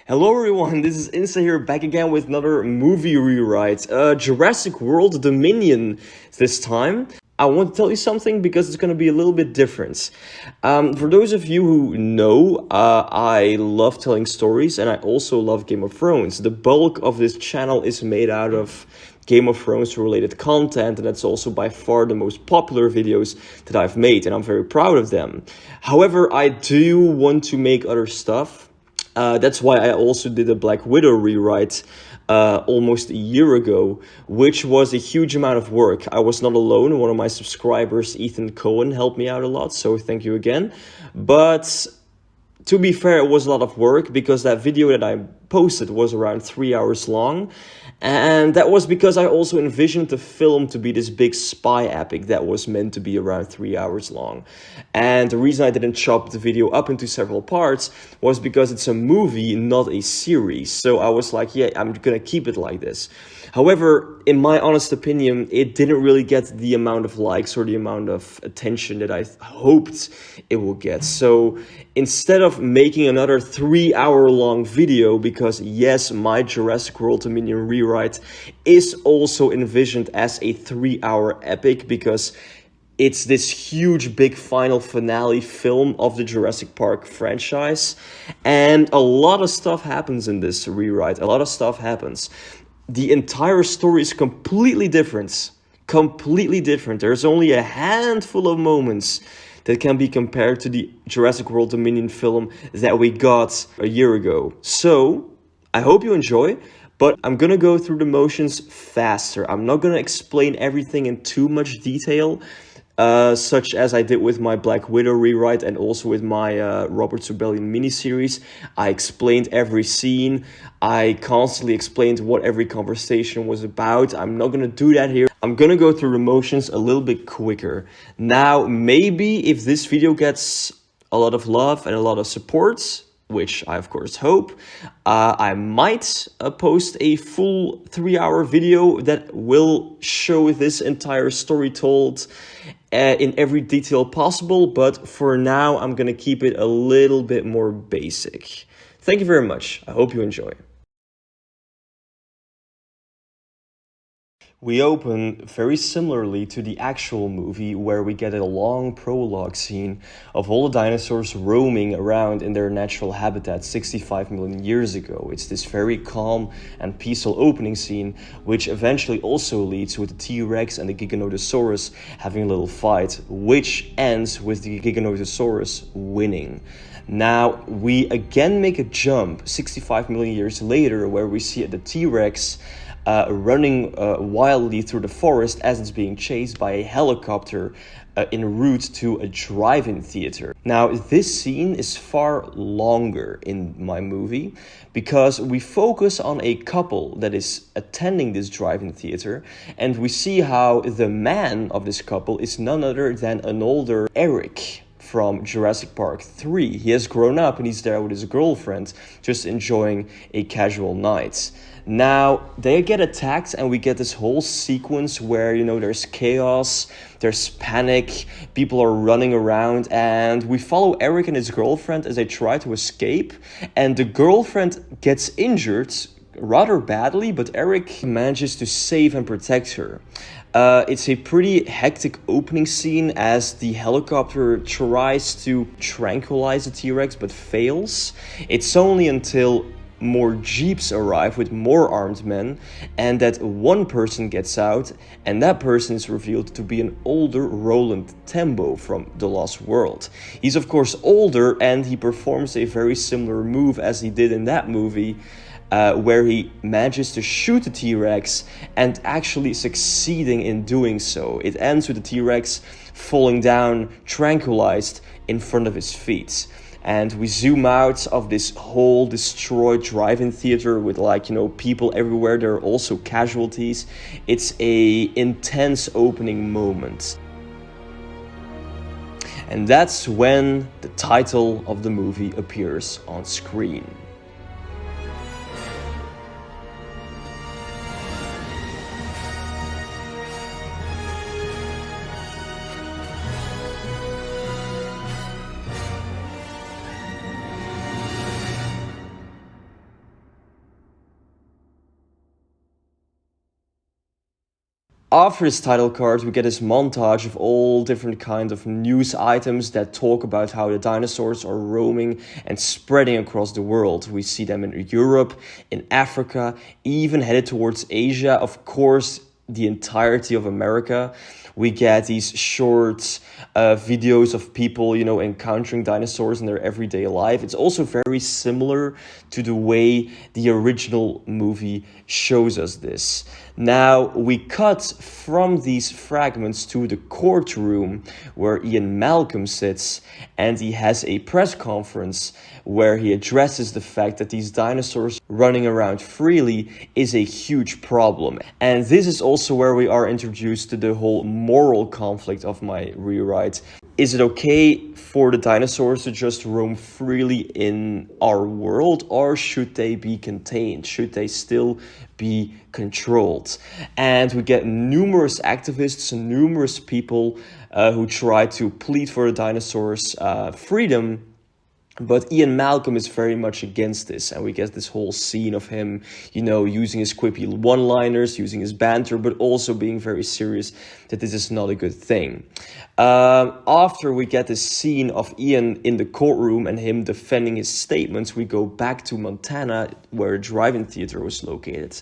Hello everyone, this is Insta here back again with another movie rewrite. Jurassic World Dominion this time. I want to tell you something because it's going to be a little bit different. For those of you who know, I love telling stories and I also love Game of Thrones. The bulk of this channel is made out of Game of Thrones related content, and that's also by far the most popular videos that I've made, and I'm very proud of them. However, I do want to make other stuff. That's why I also did a Black Widow rewrite almost a year ago, which was a huge amount of work. I was not alone. One of my subscribers, Ethan Cohen, helped me out a lot, so thank you again. But to be fair, it was a lot of work because that video that I posted was around 3 hours long. And that was because I also envisioned the film to be this big spy epic that was meant to be around 3 hours long. And the reason I didn't chop the video up into several parts was because it's a movie, not a series. So I was like, yeah, I'm gonna keep it like this. However, in my honest opinion, it didn't really get the amount of likes or the amount of attention that I hoped it would get. So instead of making another 3 hour long video, because yes, my Jurassic World Dominion rewrite is also envisioned as a 3 hour epic because it's this huge big final finale film of the Jurassic Park franchise. And a lot of stuff happens in this rewrite. A lot of stuff happens. The entire story is completely different. Completely different. There's only a handful of moments that can be compared to the Jurassic World Dominion film that we got a year ago. So, I hope you enjoy, but I'm gonna go through the motions faster. I'm not gonna explain everything in too much detail, such as I did with my Black Widow rewrite and also with my Robert's Rebellion miniseries. I explained every scene. I constantly explained what every conversation was about. I'm not gonna do that here. I'm gonna go through the motions a little bit quicker. Now, maybe if this video gets a lot of love and a lot of support, which I of course hope, I might post a full 3 hour video that will show this entire story told in every detail possible, but for now I'm gonna keep it a little bit more basic. Thank you very much. I hope you enjoy. We open very similarly to the actual movie, where we get a long prologue scene of all the dinosaurs roaming around in their natural habitat 65 million years ago. It's this very calm and peaceful opening scene, which eventually also leads with the T-Rex and the Giganotosaurus having a little fight, which ends with the Giganotosaurus winning. Now, we again make a jump 65 million years later, where we see the T-Rex running wildly through the forest as it's being chased by a helicopter en route to a drive-in theater. Now, this scene is far longer in my movie because we focus on a couple that is attending this drive-in theater, and we see how the man of this couple is none other than an older Eric from Jurassic Park 3. He has grown up and he's there with his girlfriend, just enjoying a casual night. Now, they get attacked and we get this whole sequence where, there's chaos, there's panic, people are running around, and we follow Eric and his girlfriend as they try to escape, and the girlfriend gets injured rather badly, but Eric manages to save and protect her. It's a pretty hectic opening scene as the helicopter tries to tranquilize the T-Rex but fails. It's only until more jeeps arrive with more armed men and that one person gets out, and that person is revealed to be an older Roland Tembo from The Lost World. He's of course older and he performs a very similar move as he did in that movie, where he manages to shoot the T-Rex and actually succeeding in doing so. It ends with the T-Rex falling down, tranquilized in front of his feet. And we zoom out of this whole destroyed drive-in theater with people everywhere. There are also casualties. It's a intense opening moment. And that's when the title of the movie appears on screen. After this title card, we get this montage of all different kinds of news items that talk about how the dinosaurs are roaming and spreading across the world. We see them in Europe, in Africa, even headed towards Asia, of course, the entirety of America. We get these short videos of people, encountering dinosaurs in their everyday life. It's also very similar to the way the original movie shows us this. Now, we cut from these fragments to the courtroom where Ian Malcolm sits, and he has a press conference where he addresses the fact that these dinosaurs running around freely is a huge problem. And this is also where we are introduced to the whole moral conflict of my rewrite. Is it okay for the dinosaurs to just roam freely in our world, or should they be contained? Should they still be controlled? And we get numerous activists and numerous people who try to plead for the dinosaurs' freedom. But Ian Malcolm is very much against this, and we get this whole scene of him, using his quippy one-liners, using his banter, but also being very serious that this is not a good thing. After we get this scene of Ian in the courtroom and him defending his statements, we go back to Montana, where a drive-in theater was located.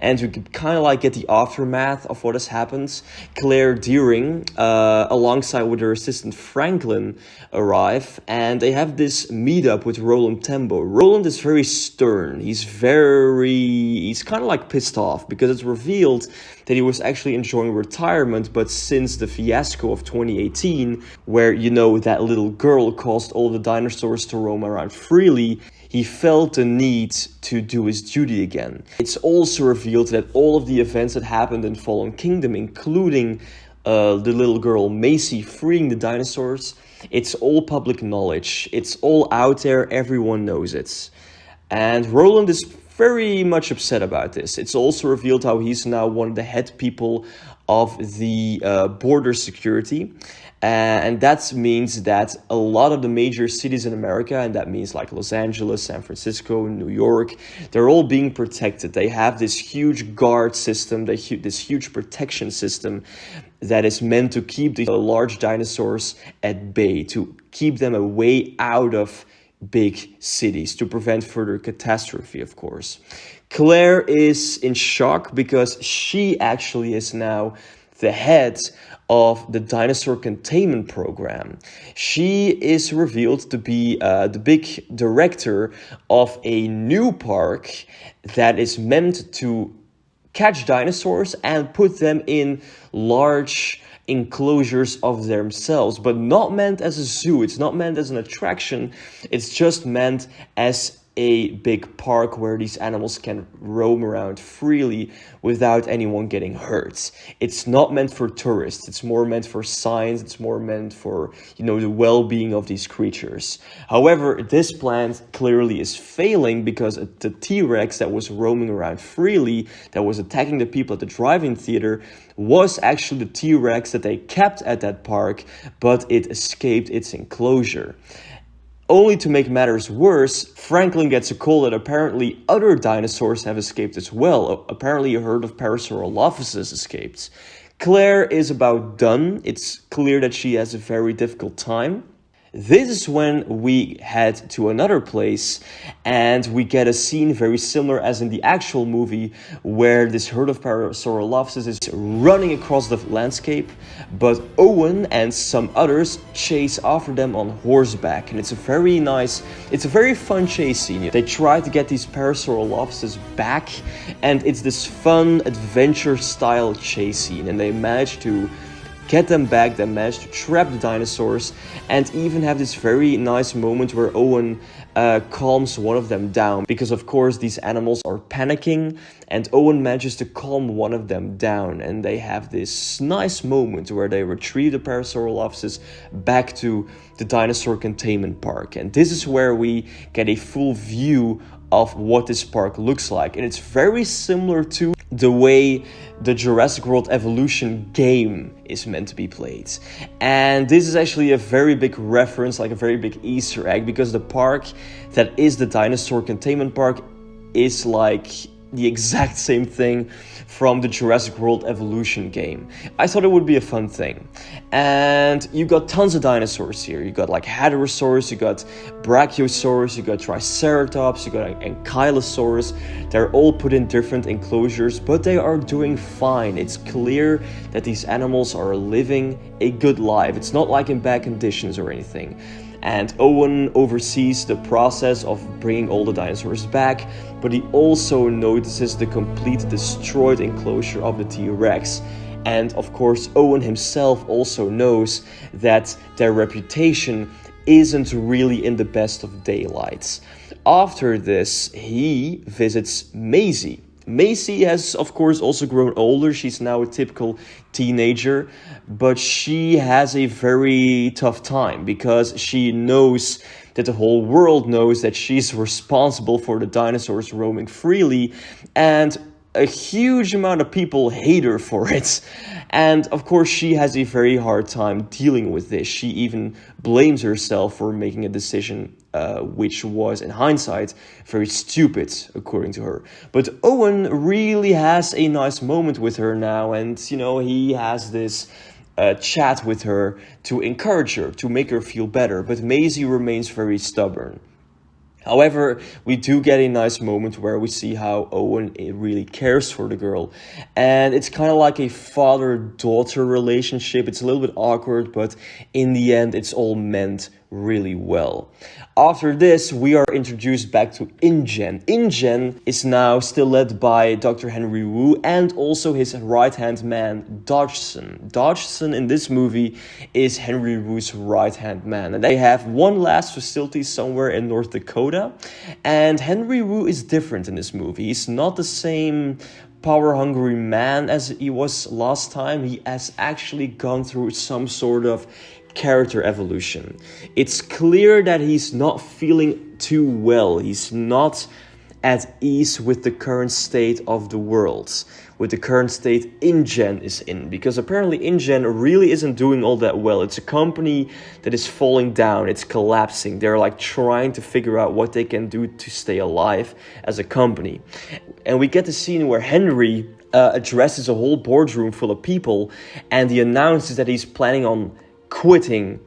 And we kind of get the aftermath of what has happened. Claire Deering, alongside with her assistant Franklin, arrive, and they have this meetup with Roland Tembo. Roland is very stern. He's kind of pissed off because it's revealed that he was actually enjoying retirement, but since the fiasco of 2018, where, that little girl caused all the dinosaurs to roam around freely, he felt the need to do his duty again. It's also revealed that all of the events that happened in Fallen Kingdom, including the little girl Macy freeing the dinosaurs, it's all public knowledge. It's all out there. Everyone knows it. And Roland is very much upset about this. It's also revealed how he's now one of the head people of the border security. And that means that a lot of the major cities in America, and that means like Los Angeles, San Francisco, New York, they're all being protected. They have this huge guard system, this huge protection system that is meant to keep the large dinosaurs at bay, to keep them away out of big cities, to prevent further catastrophe, of course. Claire is in shock because she actually is now the head of the dinosaur containment program. She is revealed to be the big director of a new park that is meant to catch dinosaurs and put them in large enclosures of themselves, but not meant as a zoo. It's not meant as an attraction. It's just meant as a big park where these animals can roam around freely without anyone getting hurt. It's not meant for tourists. It's more meant for science. It's more meant for, the well-being of these creatures. However, this plan clearly is failing because the T-Rex that was roaming around freely, that was attacking the people at the drive-in theater, was actually the T-Rex that they kept at that park, but it escaped its enclosure. Only to make matters worse, Franklin gets a call that apparently other dinosaurs have escaped as well. Apparently a herd of Parasaurolophuses escaped. Claire is about done. It's clear that she has a very difficult time. This is when we head to another place and we get a scene very similar as in the actual movie where this herd of Parasaurolophuses is running across the landscape, but Owen and some others chase after them on horseback, and it's a very fun chase scene. They try to get these Parasaurolophuses back, and it's this fun adventure style chase scene, and they manage to get them back. They manage to trap the dinosaurs and even have this very nice moment where Owen calms one of them down, because of course these animals are panicking, and Owen manages to calm one of them down, and they have this nice moment where they retrieve the Parasaurolophuses back to the dinosaur containment park. And this is where we get a full view of what this park looks like, and it's very similar to the way the Jurassic World Evolution game is meant to be played. And this is actually a very big reference, like a very big Easter egg, because the park that is the dinosaur containment park is like the exact same thing from the Jurassic World Evolution game. I thought it would be a fun thing. And you got tons of dinosaurs here. You got like Hadrosaurus, you got Brachiosaurus, you got Triceratops, you got Ankylosaurus. They're all put in different enclosures, but they are doing fine. It's clear that these animals are living a good life. It's not like in bad conditions or anything. And Owen oversees the process of bringing all the dinosaurs back, but he also notices the complete destroyed enclosure of the T-Rex. And of course, Owen himself also knows that their reputation isn't really in the best of daylights. After this, he visits Maisie. Maisie has, of course, also grown older. She's now a typical teenager, but she has a very tough time because she knows that the whole world knows that she's responsible for the dinosaurs roaming freely, and a huge amount of people hate her for it. And of course, she has a very hard time dealing with this. She even blames herself for making a decision which was, in hindsight, very stupid, according to her. But Owen really has a nice moment with her now, and, you know, he has this chat with her to encourage her, to make her feel better. But Maisie remains very stubborn. However, we do get a nice moment where we see how Owen really cares for the girl. And it's kind of like a father-daughter relationship. It's a little bit awkward, but in the end, it's all meant really well. After this, we are introduced back to InGen. InGen is now still led by Dr. Henry Wu and also his right-hand man, Dodgson. Dodgson in this movie is Henry Wu's right-hand man. And they have one last facility somewhere in North Dakota. And Henry Wu is different in this movie. He's not the same power-hungry man as he was last time. He has actually gone through some sort of character evolution. It's clear that he's not feeling too well. He's not at ease with the current state of the world, with the current state InGen is in, because apparently InGen really isn't doing all that well. It's a company that is falling down, it's collapsing. They're like trying to figure out what they can do to stay alive as a company. And we get the scene where Henry addresses a whole boardroom full of people, and he announces that he's planning on quitting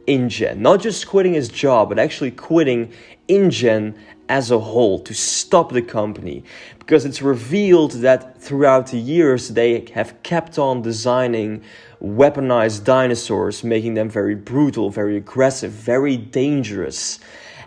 InGen. Not just quitting his job, but actually quitting InGen as a whole, to stop the company. Because it's revealed that throughout the years they have kept on designing weaponized dinosaurs, making them very brutal, very aggressive, very dangerous.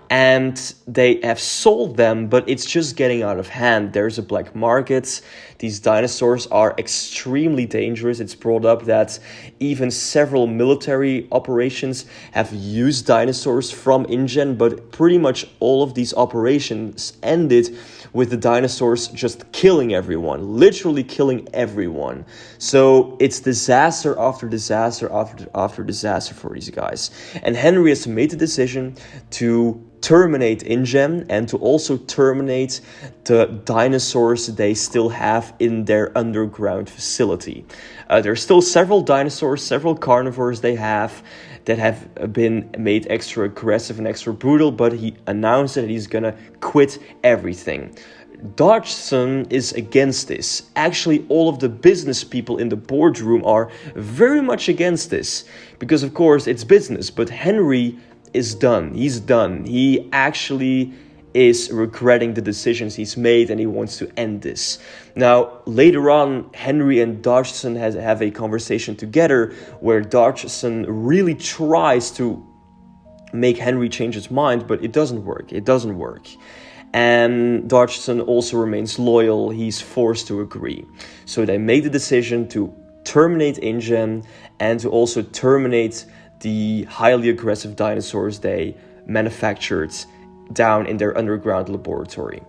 And they have sold them, but it's just getting out of hand. There's a black market. These dinosaurs are extremely dangerous. It's brought up that even several military operations have used dinosaurs from InGen, but pretty much all of these operations ended with the dinosaurs just killing everyone, literally killing everyone. So it's disaster after disaster after disaster for these guys. And Henry has made the decision to terminate InGen and to also terminate the dinosaurs they still have in their underground facility. There's still several dinosaurs, several carnivores they have that have been made extra aggressive and extra brutal, but he announced that he's gonna quit everything. Dodgson is against this. Actually, all of the business people in the boardroom are very much against this, because of course it's business, but Henry is done. He's done. He actually is regretting the decisions he's made, and he wants to end this. Now, later on, Henry and Dodgson have a conversation together where Dodgson really tries to make Henry change his mind, but it doesn't work. It doesn't work. And Dodgson also remains loyal. He's forced to agree. So they made the decision to terminate InGen and to also terminate the highly aggressive dinosaurs they manufactured down in their underground laboratory.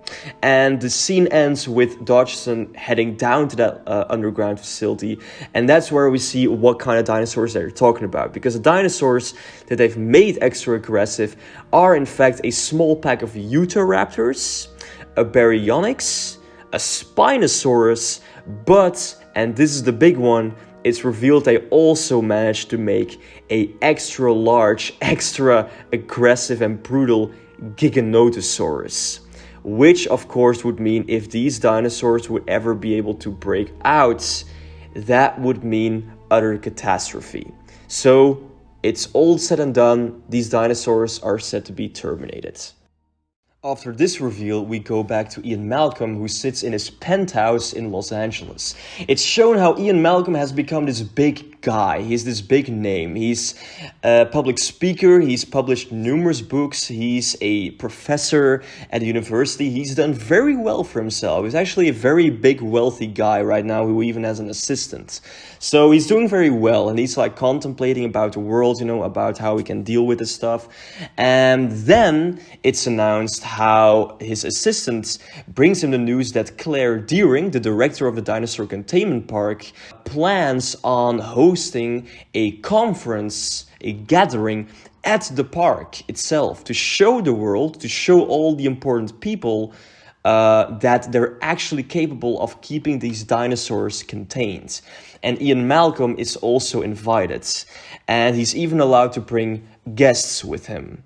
And the scene ends with Dodgson heading down to that underground facility, and that's where we see what kind of dinosaurs they're talking about, because the dinosaurs that they've made extra aggressive are in fact a small pack of Utahraptors, a Baryonyx, a Spinosaurus, but, and this is the big one, it's revealed they also managed to make a extra large, extra aggressive and brutal Giganotosaurus. which of course would mean if these dinosaurs would ever be able to break out, that would mean utter catastrophe. So it's all said and done, these dinosaurs are said to be terminated. After this reveal, we go back to Ian Malcolm, who sits in his penthouse in Los Angeles. It's shown how Ian Malcolm has become this big guy. He's this big name. He's a public speaker. He's published numerous books. He's a professor at a university. He's done very well for himself. He's actually a very big, wealthy guy right now who even has an assistant. So he's doing very well, and he's like contemplating about the world, about how he can deal with this stuff. And then it's announced how his assistant brings him the news that Claire Dearing, the director of the Dinosaur Containment Park, plans on hosting a conference, a gathering at the park itself to show the world, to show all the important people that they're actually capable of keeping these dinosaurs contained. And Ian Malcolm is also invited, and he's even allowed to bring guests with him.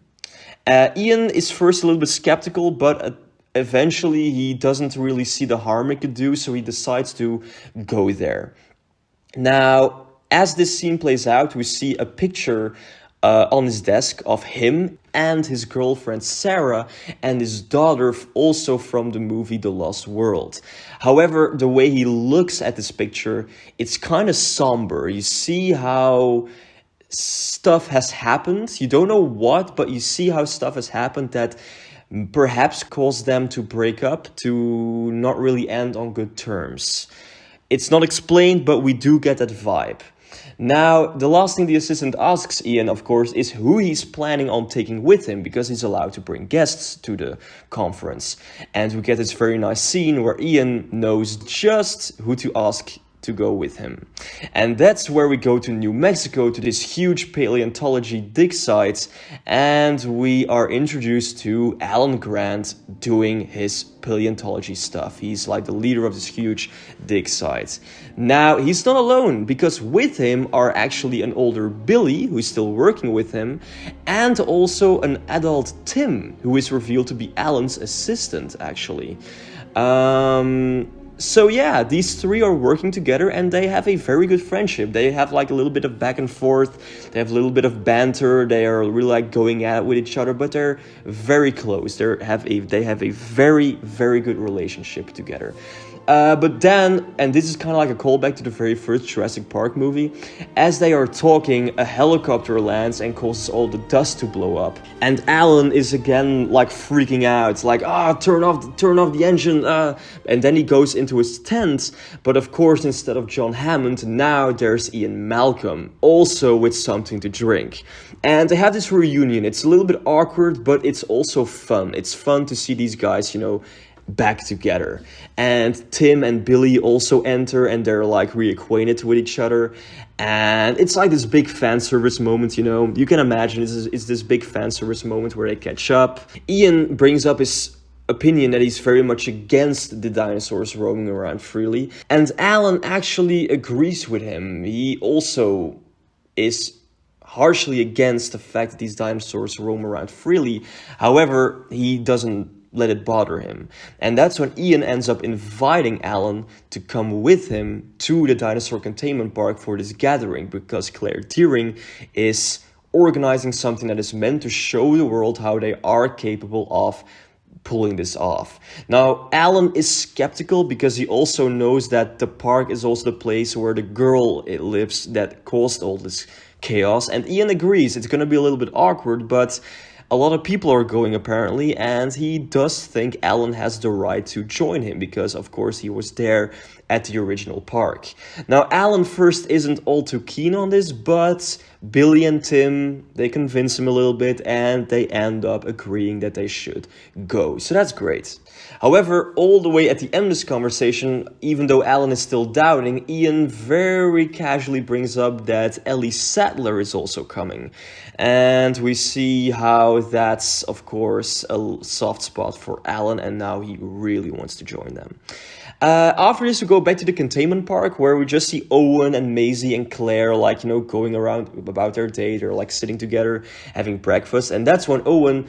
Ian is first a little bit skeptical, but eventually he doesn't really see the harm it could do, so he decides to go there. Now, as this scene plays out, we see a picture on his desk of him and his girlfriend Sarah and his daughter, also from the movie The Lost World. However, the way he looks at this picture, it's kind of somber. You see how stuff has happened. You don't know what, but you see how stuff has happened that perhaps caused them to break up, to not really end on good terms. It's not explained, but we do get that vibe. Now, the last thing the assistant asks Ian, of course, is who he's planning on taking with him, because he's allowed to bring guests to the conference. And we get this very nice scene where Ian knows just who to ask to go with him. And that's where we go to New Mexico, to this huge paleontology dig site, and we are introduced to Alan Grant doing his paleontology stuff. He's like the leader of this huge dig site. Now, he's not alone, because with him are actually an older Billy, who's still working with him, and also an adult Tim, who is revealed to be Alan's assistant, actually. So yeah, these three are working together, and they have a very good friendship. They have like a little bit of back and forth. They have a little bit of banter. They are really like going at it with each other, but they're very close. They have a very, very good relationship together. But then, and this is kind of like a callback to the very first Jurassic Park movie, as they are talking, a helicopter lands and causes all the dust to blow up. And Alan is again like freaking out. It's like, turn off the engine. And then he goes into his tent. But of course, instead of John Hammond, now there's Ian Malcolm, also with something to drink. And they have this reunion. It's a little bit awkward, but it's also fun. It's fun to see these guys, back together. And Tim and Billy also enter, and they're like reacquainted with each other. And it's like this big fan service moment, You can imagine it's this big fan service moment where they catch up. Ian brings up his opinion that he's very much against the dinosaurs roaming around freely. And Alan actually agrees with him. He also is harshly against the fact that these dinosaurs roam around freely. However, he doesn't let it bother him. And that's when Ian ends up inviting Alan to come with him to the Dinosaur Containment Park for this gathering, because Claire Dearing is organizing something that is meant to show the world how they are capable of pulling this off. Now, Alan is skeptical because he also knows that the park is also the place where the girl lives that caused all this chaos. And Ian agrees it's going to be a little bit awkward, but a lot of people are going apparently, and he does think Alan has the right to join him because, of course, he was there at the original park. Now, Alan first isn't all too keen on this, but Billy and Tim, they convince him a little bit, and they end up agreeing that they should go. So that's great. However, all the way at the end of this conversation, even though Alan is still doubting, Ian very casually brings up that Ellie Sattler is also coming. And we see how that's, of course, a soft spot for Alan, and now he really wants to join them. After this, we go back to the containment park, where we just see Owen and Maisie and Claire, going around about their day. They're sitting together, having breakfast. And that's when Owen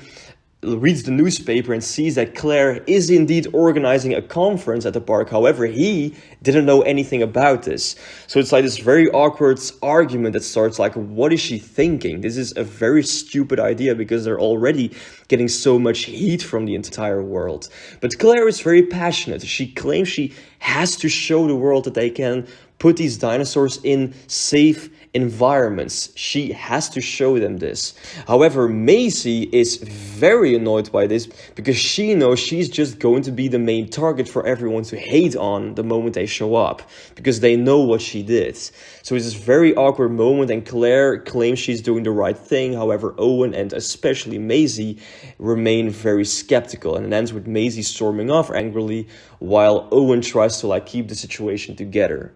reads the newspaper and sees that Claire is indeed organizing a conference at the park. However, he didn't know anything about this. So it's like this very awkward argument that starts like, what is she thinking? This is a very stupid idea because they're already getting so much heat from the entire world. But Claire is very passionate. She claims she has to show the world that they can put these dinosaurs in safe environments. She has to show them this. However, Maisie is very annoyed by this because she knows she's just going to be the main target for everyone to hate on the moment they show up because they know what she did. So it's this very awkward moment, and Claire claims she's doing the right thing. However, Owen and especially Maisie remain very skeptical, and it ends with Maisie storming off angrily while Owen tries to keep the situation together.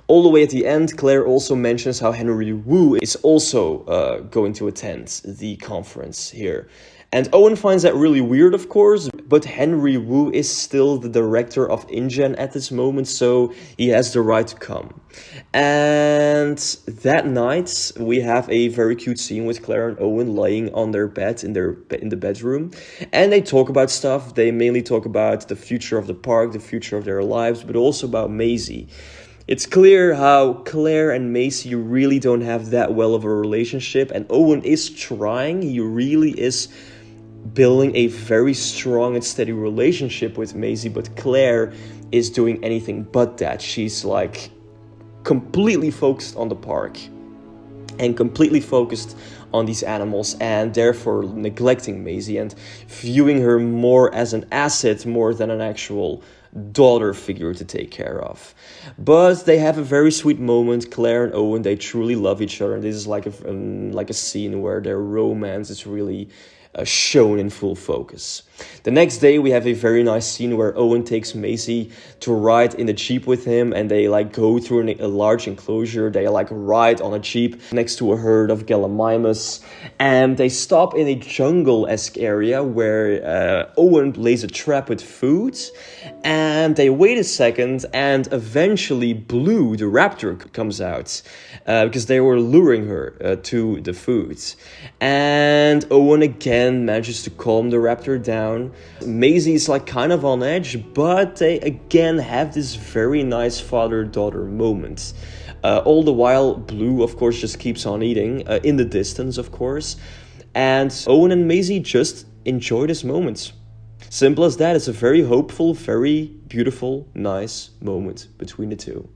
All the way at the end, Claire also mentions how Henry Wu is also going to attend the conference here. And Owen finds that really weird, of course, but Henry Wu is still the director of InGen at this moment, so he has the right to come. And that night, we have a very cute scene with Claire and Owen lying on their bed in the bedroom. And they talk about stuff. They mainly talk about the future of the park, the future of their lives, but also about Maisie. It's clear how Claire and Maisie really don't have that well of a relationship, and Owen is trying. He really is building a very strong and steady relationship with Maisie, but Claire is doing anything but that. She's completely focused on the park and completely focused on these animals, and therefore neglecting Maisie and viewing her more as an asset more than an actual daughter figure to take care of. But they have a very sweet moment. Claire and Owen, they truly love each other, and this is like a scene where their romance is really shown in full focus. The next day, we have a very nice scene where Owen takes Maisie to ride in the Jeep with him, and they go through a large enclosure. They ride on a Jeep next to a herd of Gallimimus, and they stop in a jungle-esque area where Owen lays a trap with food, and they wait a second, and eventually Blue, the raptor, comes out because they were luring her to the food. And Owen again manages to calm the raptor down. Maisie is kind of on edge, but they again have this very nice father-daughter moment. All the while, Blue, of course, just keeps on eating, in the distance, of course. And Owen and Maisie just enjoy this moment. Simple as that. It's a very hopeful, very beautiful, nice moment between the two.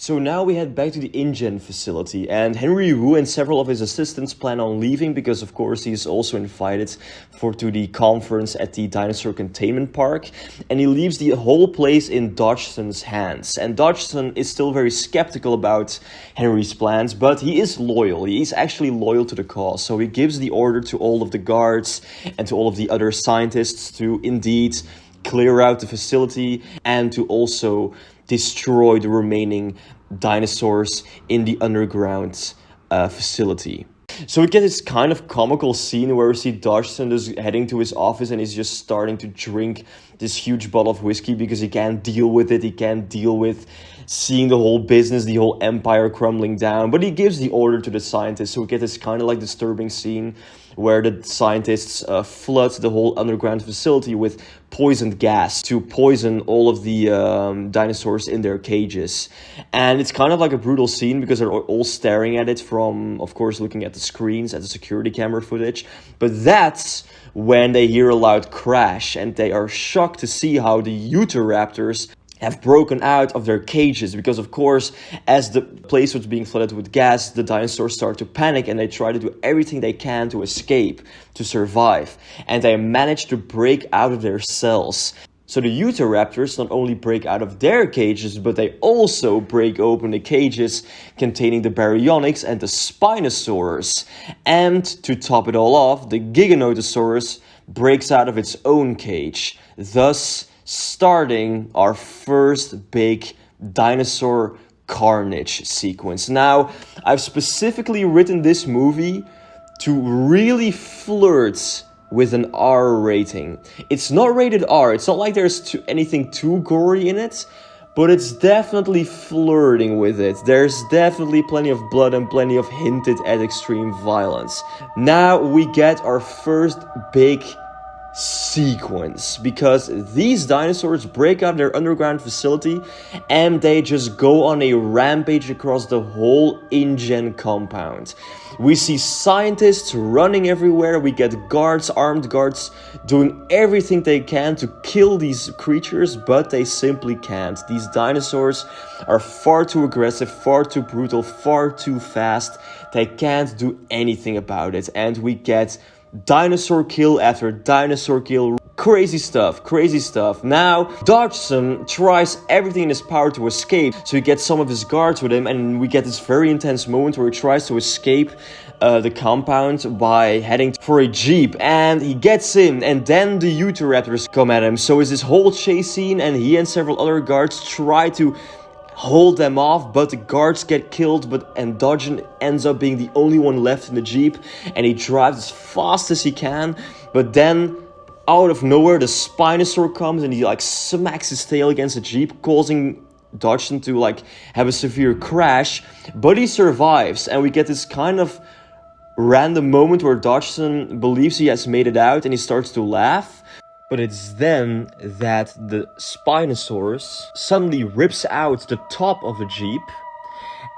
So now we head back to the InGen facility, and Henry Wu and several of his assistants plan on leaving because, of course, he's also invited to the conference at the dinosaur containment park, and he leaves the whole place in Dodgson's hands. And Dodgson is still very skeptical about Henry's plans, but he is loyal. He's actually loyal to the cause, so he gives the order to all of the guards and to all of the other scientists to indeed clear out the facility and to also destroy the remaining dinosaurs in the underground facility. So we get this kind of comical scene where we see Dodgson just heading to his office, and he's just starting to drink this huge bottle of whiskey because he can't deal with it. He can't deal with seeing the whole business, the whole empire crumbling down. But he gives the order to the scientists. So we get this kind of disturbing scene where the scientists flood the whole underground facility with poisoned gas to poison all of the dinosaurs in their cages. And it's kind of a brutal scene because they're all staring at it from, of course, looking at the screens, at the security camera footage. But that's when they hear a loud crash, and they are shocked to see how the Utahraptors have broken out of their cages because, of course, as the place was being flooded with gas, the dinosaurs start to panic and they try to do everything they can to escape, to survive. And they manage to break out of their cells. So the Utahraptors not only break out of their cages, but they also break open the cages containing the baryonyx and the spinosaurus. And to top it all off, the Giganotosaurus breaks out of its own cage, thus starting our first big dinosaur carnage sequence. Now, I've specifically written this movie to really flirt with an R rating. It's not rated R. It's not like there's anything too gory in it, but it's definitely flirting with it. There's definitely plenty of blood and plenty of hinted at extreme violence. Now we get our first big sequence, because these dinosaurs break out their underground facility and they just go on a rampage across the whole InGen compound. We see scientists running everywhere. We get guards, armed guards, doing everything they can to kill these creatures, but they simply can't. These dinosaurs are far too aggressive, far too brutal, far too fast. They can't do anything about it, and we get dinosaur kill after dinosaur kill. Crazy stuff, crazy stuff. Now, Dodgson tries everything in his power to escape, so he gets some of his guards with him, and we get this very intense moment where he tries to escape the compound by heading for a jeep, and he gets in, and then the Utahraptors come at him. So it's this whole chase scene, and he and several other guards try to hold them off, but the guards get killed, and Dodgson ends up being the only one left in the jeep, and he drives as fast as he can, but then out of nowhere the Spinosaur comes and he smacks his tail against the jeep, causing Dodgson to have a severe crash, but he survives, and we get this kind of random moment where Dodgson believes he has made it out and he starts to laugh. But it's then that the Spinosaurus suddenly rips out the top of the jeep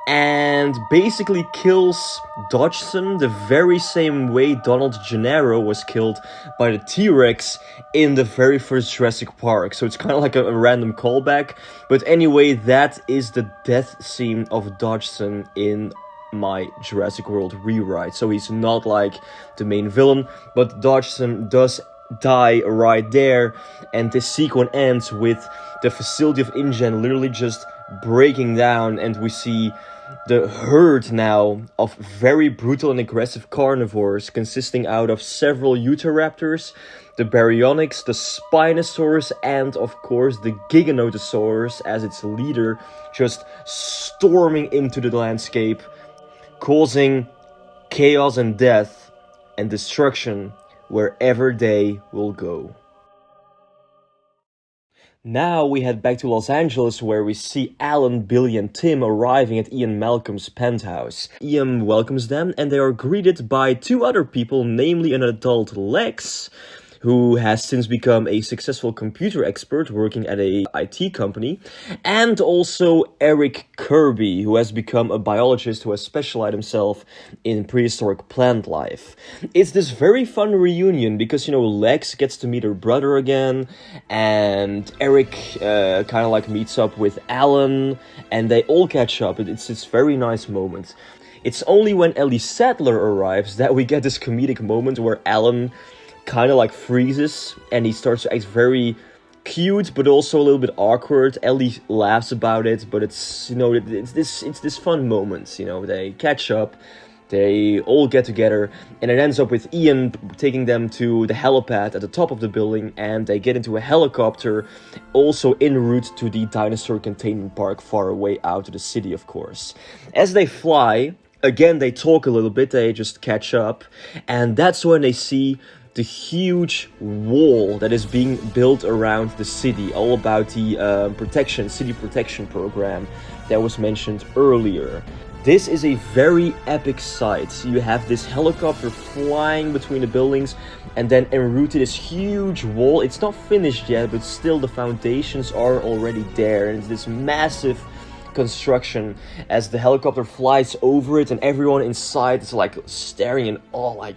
and basically kills Dodgson the very same way Donald Gennaro was killed by the T-Rex in the very first Jurassic Park. So it's kind of like a random callback. But anyway, that is the death scene of Dodgson in my Jurassic World rewrite. So he's not like the main villain, but Dodgson does die right there, and this sequence ends with the facility of InGen literally just breaking down, and we see the herd now of very brutal and aggressive carnivores consisting out of several Utahraptors, the Baryonyx, the Spinosaurus, and of course the Giganotosaurus as its leader, just storming into the landscape, causing chaos and death and destruction wherever they will go. Now we head back to Los Angeles, where we see Alan, Billy, and Tim arriving at Ian Malcolm's penthouse. Ian welcomes them, and they are greeted by two other people, namely an adult Lex, who has since become a successful computer expert working at a IT company, and also Eric Kirby, who has become a biologist who has specialized himself in prehistoric plant life. It's this very fun reunion because, Lex gets to meet her brother again, and Eric kind of meets up with Alan, and they all catch up. It's this very nice moment. It's only when Ellie Sattler arrives that we get this comedic moment where Alan kind of freezes and he starts to act very cute but also a little bit awkward. Ellie laughs about it, but it's it's this fun moment. They catch up, they all get together, and it ends up with Ian taking them to the helipad at the top of the building, and they get into a helicopter also en route to the dinosaur containment park far away out of the city, of course. As they fly, again they talk a little bit, they just catch up, and that's when they see the huge wall that is being built around the city, all about the city protection program that was mentioned earlier. This is a very epic sight. You have this helicopter flying between the buildings and then en route to this huge wall. It's not finished yet, but still the foundations are already there, and it's this massive construction as the helicopter flies over it, and everyone inside is staring in awe,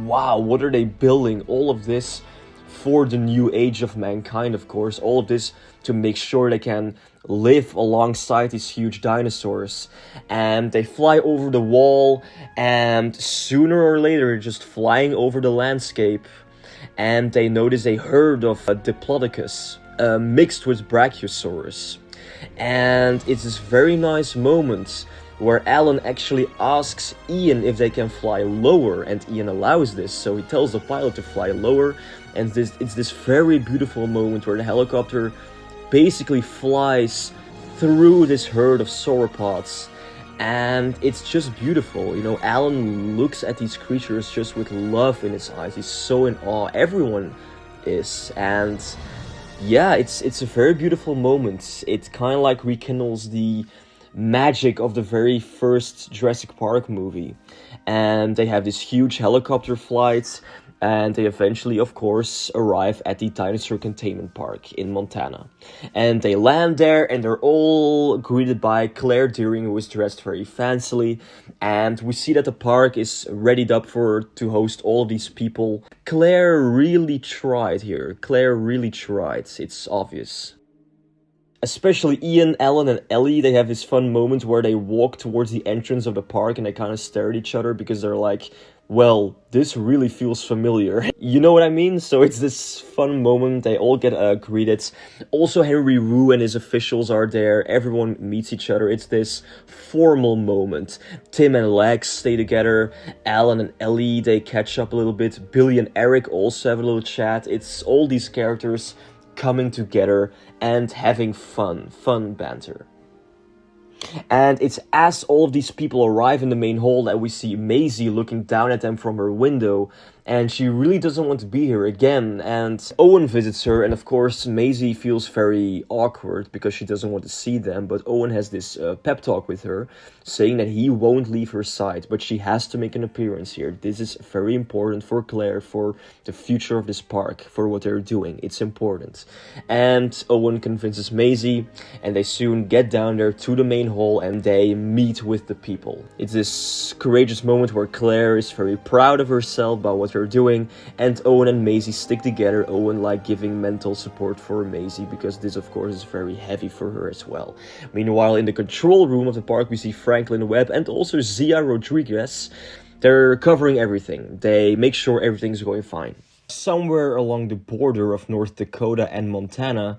wow, what are they building? All of this for the new age of mankind, of course. All of this to make sure they can live alongside these huge dinosaurs. And they fly over the wall, and sooner or later, just flying over the landscape, and they notice a herd of Diplodocus mixed with Brachiosaurus. And it's this very nice moment where Alan actually asks Ian if they can fly lower, and Ian allows this, so he tells the pilot to fly lower, and it's this very beautiful moment where the helicopter basically flies through this herd of sauropods, and it's just beautiful. Alan looks at these creatures just with love in his eyes. He's so in awe. Everyone is, and Yeah, it's a very beautiful moment. It kind of like rekindles the magic of the very first Jurassic Park movie. And they have this huge helicopter flight, and they eventually, of course, arrive at the dinosaur containment park in Montana. And they land there, and they're all greeted by Claire Deering, who is dressed very fancily. And we see that the park is readied up for to host all of these people. Claire really tried here. Claire really tried. It's obvious. Especially Ian, Alan, and Ellie, they have this fun moment where they walk towards the entrance of the park and they kind of stare at each other because they're like, well, this really feels familiar. You know what I mean? So it's this fun moment. They all get greeted. Also, Henry Wu and his officials are there. Everyone meets each other. It's this formal moment. Tim and Lex stay together. Alan and Ellie, they catch up a little bit. Billy and Eric also have a little chat. It's all these characters coming together and having fun banter. And it's as all of these people arrive in the main hall that we see Maisie looking down at them from her window, and she really doesn't want to be here again. And Owen visits her, and of course Maisie feels very awkward because she doesn't want to see them, but Owen has this pep talk with her, saying that he won't leave her side, but she has to make an appearance here. This is very important for Claire, for the future of this park, for what they're doing. It's important. And Owen convinces Maisie, and they soon get down there to the main hall and they meet with the people. It's this courageous moment where Claire is very proud of herself about what they're doing, and Owen and Maisie stick together. Owen like giving mental support for Maisie because this of course is very heavy for her as well. Meanwhile, in the control room of the park we see Franklin Webb and also Zia Rodriguez. They're covering everything. They make sure everything's going fine. Somewhere along the border of North Dakota and Montana,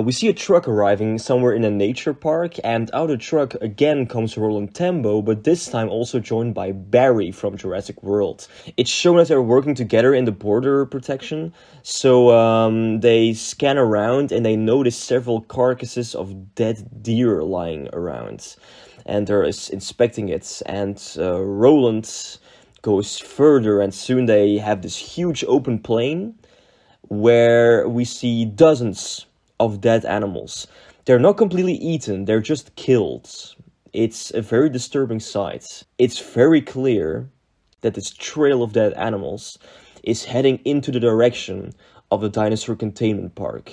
we see a truck arriving somewhere in a nature park, and out of the truck again comes Roland Tembo, but this time also joined by Barry from Jurassic World. It's shown that they're working together in the border protection, so they scan around and they notice several carcasses of dead deer lying around, and they're inspecting it, and Roland goes further, and soon they have this huge open plain where we see dozens of dead animals. They're not completely eaten, they're just killed. It's a very disturbing sight. It's very clear that this trail of dead animals is heading into the direction of the dinosaur containment park.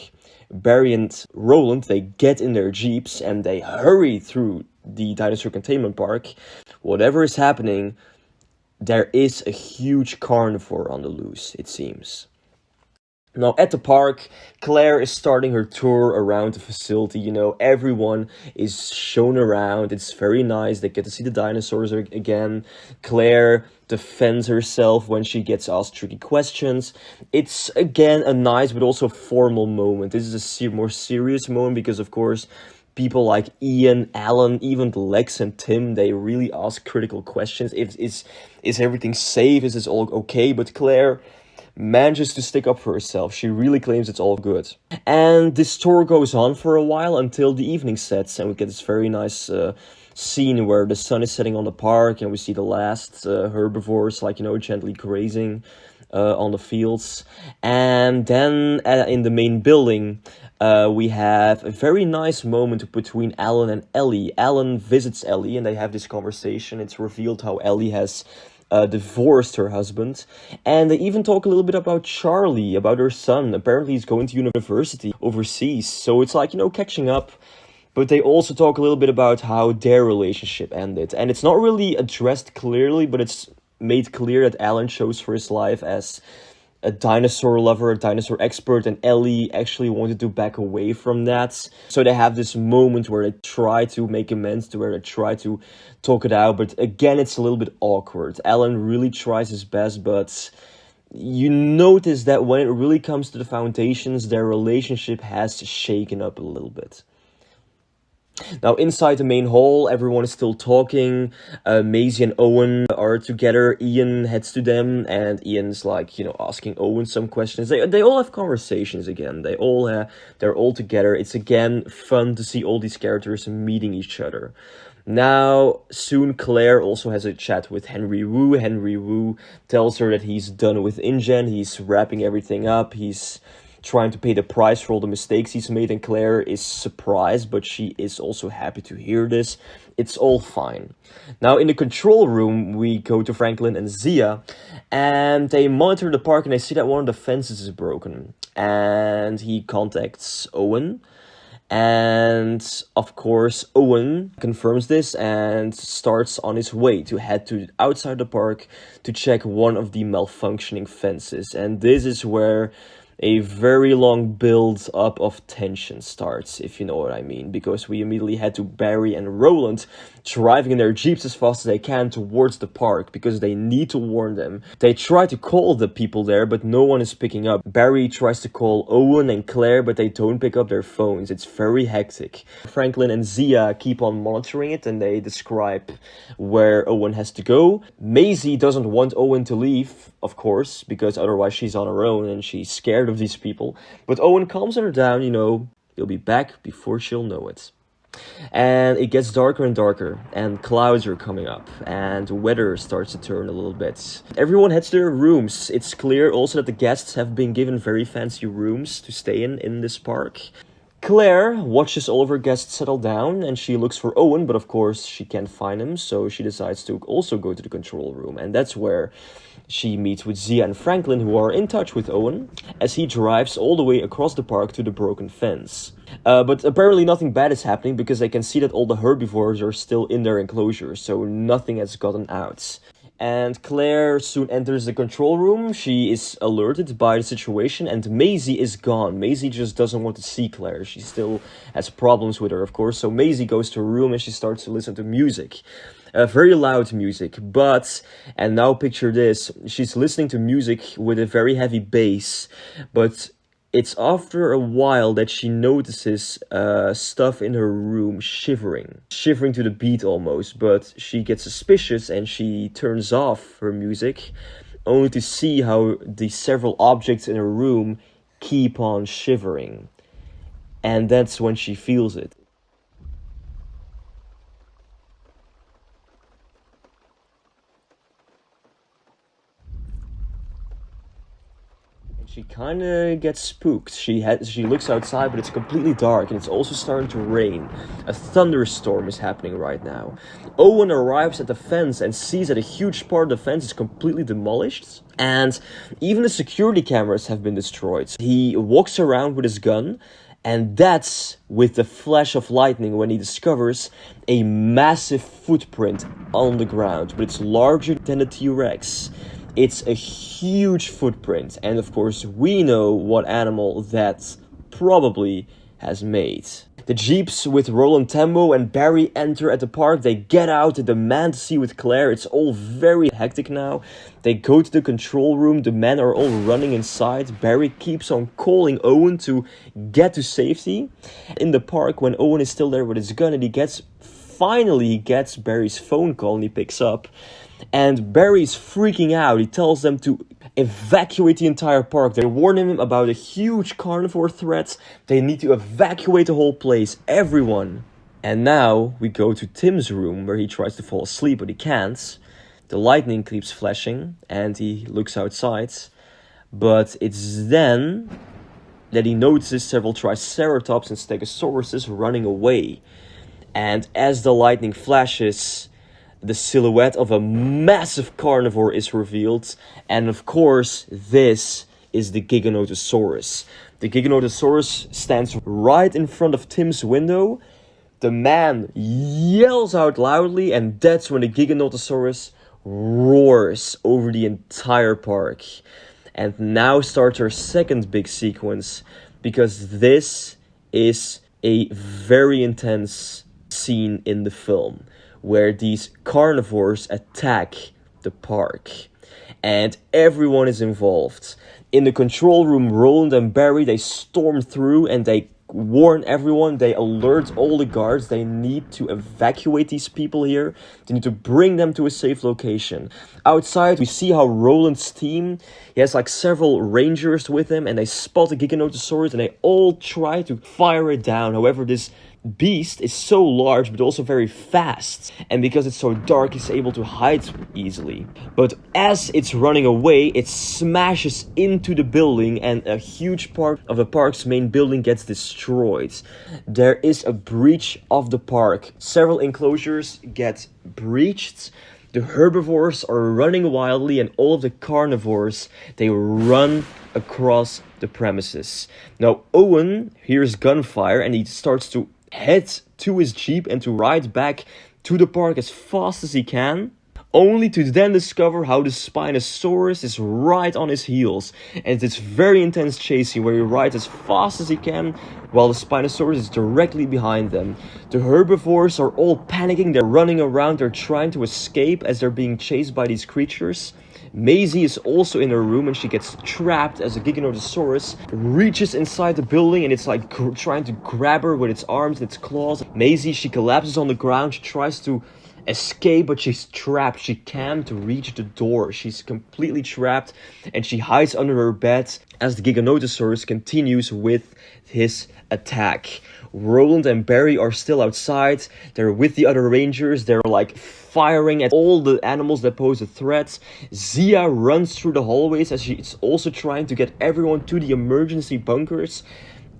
Barry and Roland, they get in their jeeps and they hurry through the dinosaur containment park. Whatever is happening, there is a huge carnivore on the loose, it seems. Now, at the park, Claire is starting her tour around the facility. You know, everyone is shown around. It's very nice. They get to see the dinosaurs again. Claire defends herself when she gets asked tricky questions. It's, again, a nice but also formal moment. This is a more serious moment because, of course, people like Ian, Alan, even Lex and Tim, they really ask critical questions. Is everything safe? Is this all okay? But Claire manages to stick up for herself. She really claims it's all good. And this tour goes on for a while until the evening sets, and we get this very nice scene where the sun is setting on the park, and we see the last herbivores, like, you know, gently grazing on the fields. And then in the main building, we have a very nice moment between Alan and Ellie. Alan visits Ellie and they have this conversation. It's revealed how Ellie has divorced her husband, and they even talk a little bit about Charlie, about her son. Apparently he's going to university overseas, so it's like, you know, catching up. But they also talk a little bit about how their relationship ended, and it's not really addressed clearly, but it's made clear that Alan chose for his life as a dinosaur lover, a dinosaur expert, and Ellie actually wanted to back away from that. So they have this moment where they try to make amends, to where they try to talk it out, but again, it's a little bit awkward. Alan really tries his best, but you notice that when it really comes to the foundations, their relationship has shaken up a little bit. Now, inside the main hall, everyone is still talking. Maisie and Owen are together. Ian heads to them, and Ian's like, you know, asking Owen some questions. They all have conversations again. They're all together. It's again fun to see all these characters meeting each other. Now, soon Claire also has a chat with Henry Wu. Henry Wu tells her that he's done with InGen. He's wrapping everything up. He's trying to pay the price for all the mistakes he's made, and Claire is surprised, but she is also happy to hear this. It's all fine. Now, in the control room, we go to Franklin and Zia, and they monitor the park, and they see that one of the fences is broken. And he contacts Owen, and of course Owen confirms this and starts on his way to head to outside the park to check one of the malfunctioning fences. And this is where a very long build up of tension starts, if you know what I mean, because we immediately head to Barry and Roland driving in their jeeps as fast as they can towards the park because they need to warn them. They try to call the people there, but no one is picking up. Barry tries to call Owen and Claire, but they don't pick up their phones. It's very hectic. Franklin and Zia keep on monitoring it, and they describe where Owen has to go. Maisie doesn't want Owen to leave, of course, because otherwise she's on her own and she's scared of these people. But Owen calms her down, he'll be back before she'll know it. And it gets darker and darker, and clouds are coming up, and weather starts to turn a little bit. Everyone heads to their rooms. It's clear also that the guests have been given very fancy rooms to stay in this park. Claire watches all of her guests settle down, and she looks for Owen, but of course she can't find him, so she decides to also go to the control room, and that's where she meets with Zia and Franklin, who are in touch with Owen, as he drives all the way across the park to the broken fence. But apparently nothing bad is happening, because they can see that all the herbivores are still in their enclosure, so nothing has gotten out. And Claire soon enters the control room. She is alerted by the situation, and Maisie is gone. Maisie just doesn't want to see Claire. She still has problems with her, of course, so Maisie goes to her room and she starts to listen to music. Very loud music, and now picture this, she's listening to music with a very heavy bass, but it's after a while that she notices stuff in her room shivering to the beat almost, but she gets suspicious and she turns off her music, only to see how the several objects in her room keep on shivering. And that's when she feels it. She kind of gets spooked. She looks outside, but it's completely dark, and it's also starting to rain. A thunderstorm is happening right now. Owen arrives at the fence and sees that a huge part of the fence is completely demolished, and even the security cameras have been destroyed. He walks around with his gun, and that's with the flash of lightning when he discovers a massive footprint on the ground, but it's larger than a T-Rex. It's a huge footprint, and of course we know what animal that probably has made. The jeeps with Roland Tembo and Barry enter at the park. They get out, they demand to see with Claire. It's all very hectic now. They go to the control room. The men are all running inside. Barry keeps on calling Owen to get to safety. In the park, when Owen is still there with his gun, and he finally gets Barry's phone call, and he picks up. And Barry's freaking out. He tells them to evacuate the entire park. They warn him about a huge carnivore threat. They need to evacuate the whole place. Everyone. And now we go to Tim's room, where he tries to fall asleep, but he can't. The lightning keeps flashing, and he looks outside. But it's then that he notices several triceratops and stegosauruses running away. And as the lightning flashes, the silhouette of a massive carnivore is revealed, and of course, this is the Giganotosaurus. The Giganotosaurus stands right in front of Tim's window. The man yells out loudly, and that's when the Giganotosaurus roars over the entire park. And now starts our second big sequence, because this is a very intense scene in the film, where these carnivores attack the park. And everyone is involved. In the control room, Roland and Barry, they storm through and they warn everyone. They alert all the guards. They need to evacuate these people here. They need to bring them to a safe location. Outside, we see how Roland's team, he has like several rangers with him, and they spot the Giganotosaurus and they all try to fire it down. However, this beast is so large but also very fast, and because it's so dark it's able to hide easily. But as it's running away, it smashes into the building and a huge part of the park's main building gets destroyed. There is a breach of the park. Several enclosures get breached. The herbivores are running wildly, and all of the carnivores, they run across the premises. Now Owen hears gunfire and he starts to head to his jeep and to ride back to the park as fast as he can, only to then discover how the Spinosaurus is right on his heels. And it's very intense chasing where he rides as fast as he can while the Spinosaurus is directly behind them. The herbivores are all panicking, they're running around, they're trying to escape as they're being chased by these creatures. Maisie is also in her room and she gets trapped as a Giganotosaurus reaches inside the building and it's like trying to grab her with its arms and its claws. Maisie, she collapses on the ground, she tries to escape but she's trapped. She can't reach the door. She's completely trapped and she hides under her bed as the Giganotosaurus continues with his attack. Roland and Barry are still outside. They're with the other rangers. They're like firing at all the animals that pose a threat. Zia runs through the hallways as she's also trying to get everyone to the emergency bunkers.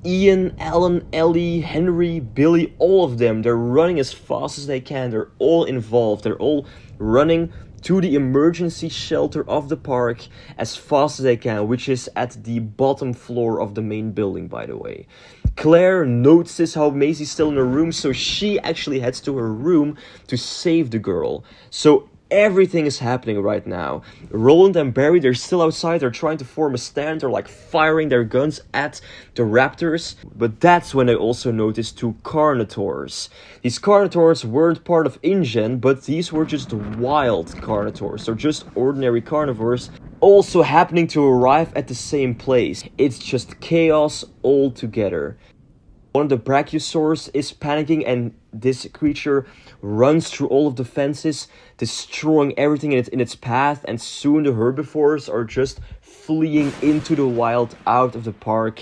Ian, Alan, Ellie, Henry, Billy, all of them, they're running as fast as they can. They're all involved. They're all running to the emergency shelter of the park as fast as they can, which is at the bottom floor of the main building, by the way. Claire notices how Maisie's still in her room, so she actually heads to her room to save the girl. So everything is happening right now. Roland and Barry, they're still outside. They're trying to form a stand. They're like firing their guns at the raptors. But that's when they also noticed two carnivores. These carnivores weren't part of InGen, but these were just wild carnivores. They're just ordinary carnivores also happening to arrive at the same place. It's just chaos altogether. One of the brachiosaurs is panicking and this creature runs through all of the fences, destroying everything in its path, and soon the herbivores are just fleeing into the wild out of the park.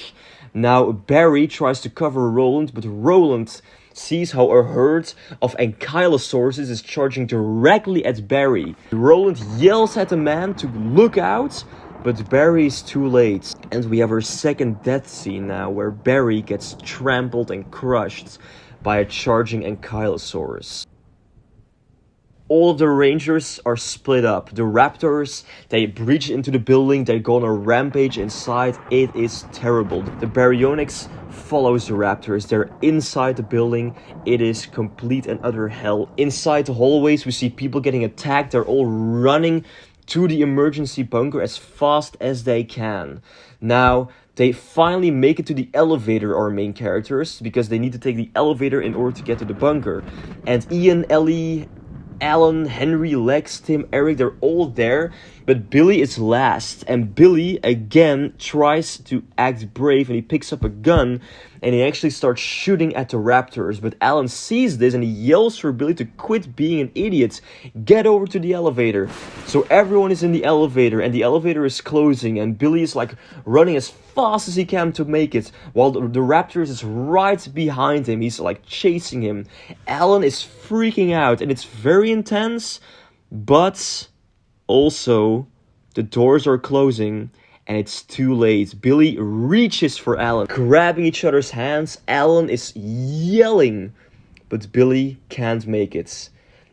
Now Barry tries to cover Roland, but Roland sees how a herd of ankylosaurs is charging directly at Barry. Roland yells at the man to look out, but Barry is too late. And we have our second death scene now, where Barry gets trampled and crushed by a charging ankylosaurus. All of the rangers are split up. The raptors, they breach into the building, they go on a rampage inside. It is terrible. The baryonyx follows the raptors. They're inside the building. It is complete and utter hell. Inside the hallways, we see people getting attacked. They're all running to the emergency bunker as fast as they can. Now, they finally make it to the elevator, our main characters, because they need to take the elevator in order to get to the bunker. And Ian, Ellie, Alan, Henry, Lex, Tim, Eric, they're all there, but Billy is last. And Billy, again, tries to act brave, and he picks up a gun, and he actually starts shooting at the raptors. But Alan sees this, and he yells for Billy to quit being an idiot. Get over to the elevator. So everyone is in the elevator, and the elevator is closing, and Billy is like running as fast as he can to make it, while the raptors is right behind him. He's like chasing him. Alan is freaking out, and it's very intense, but also the doors are closing and it's too late. Billy reaches for Alan, grabbing each other's hands. Alan is yelling, but Billy can't make it.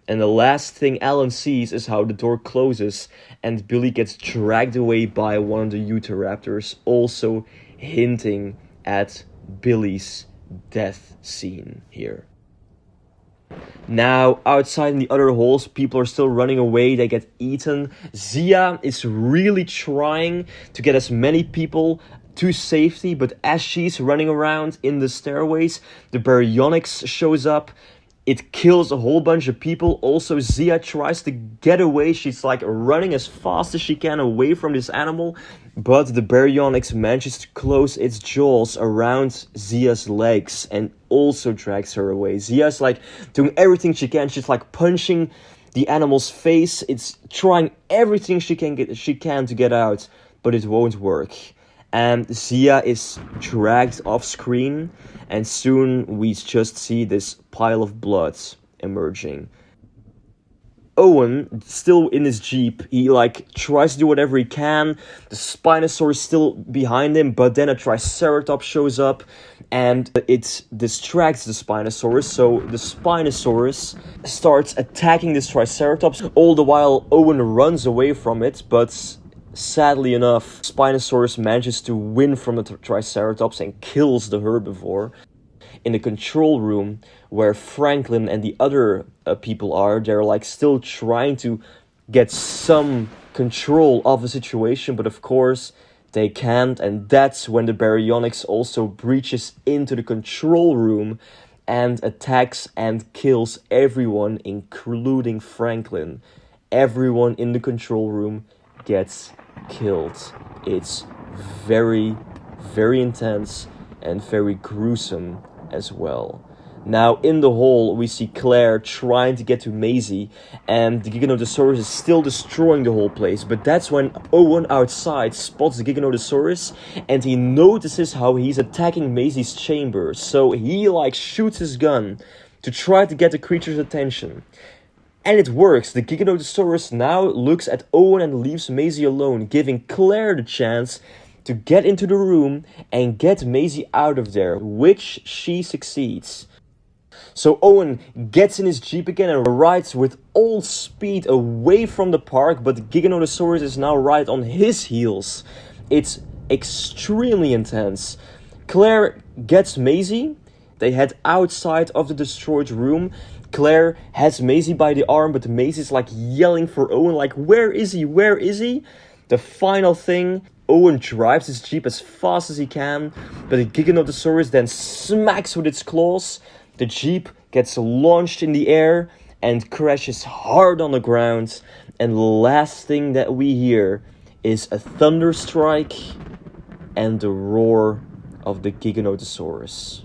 And the last thing Alan sees is how the door closes and Billy gets dragged away by one of the Utahraptors, also hinting at Billy's death scene here. Now, outside in the other halls, people are still running away. They get eaten. Zia is really trying to get as many people to safety, but as she's running around in the stairways, the baryonyx shows up. It kills a whole bunch of people. Also, Zia tries to get away. She's like running as fast as she can away from this animal. But the baryonyx manages to close its jaws around Zia's legs and also drags her away. Zia's like doing everything she can. She's like punching the animal's face. It's trying everything she can to get out, but it won't work. and Zia is dragged off screen, and soon we just see this pile of blood emerging. Owen, still in his jeep, he tries to do whatever he can. The Spinosaurus is still behind him, but then a Triceratops shows up and it distracts the Spinosaurus. So the Spinosaurus starts attacking this Triceratops. All the while Owen runs away from it, but sadly enough, Spinosaurus manages to win from the Triceratops and kills the herbivore. In the control room where Franklin and the other people are, they're still trying to get some control of the situation, but of course they can't, and that's when the Baryonyx also breaches into the control room and attacks and kills everyone, including Franklin. Everyone in the control room gets killed. It's very, very intense and very gruesome as well. Now, in the hall, we see Claire trying to get to Maisie, and the Giganotosaurus is still destroying the whole place. But that's when Owen outside spots the Giganotosaurus, and he notices how he's attacking Maisie's chamber. So he shoots his gun to try to get the creature's attention. And it works. The Giganotosaurus now looks at Owen and leaves Maisie alone, giving Claire the chance to get into the room and get Maisie out of there, which she succeeds. So Owen gets in his jeep again and rides with all speed away from the park, but the Giganotosaurus is now right on his heels. It's extremely intense. Claire gets Maisie. They head outside of the destroyed room. Claire has Maisie by the arm, but Maisie's yelling for Owen, where is he? Where is he? The final thing, Owen drives his jeep as fast as he can, but the Giganotosaurus then smacks with its claws. The jeep gets launched in the air and crashes hard on the ground. And the last thing that we hear is a thunder strike and the roar of the Giganotosaurus.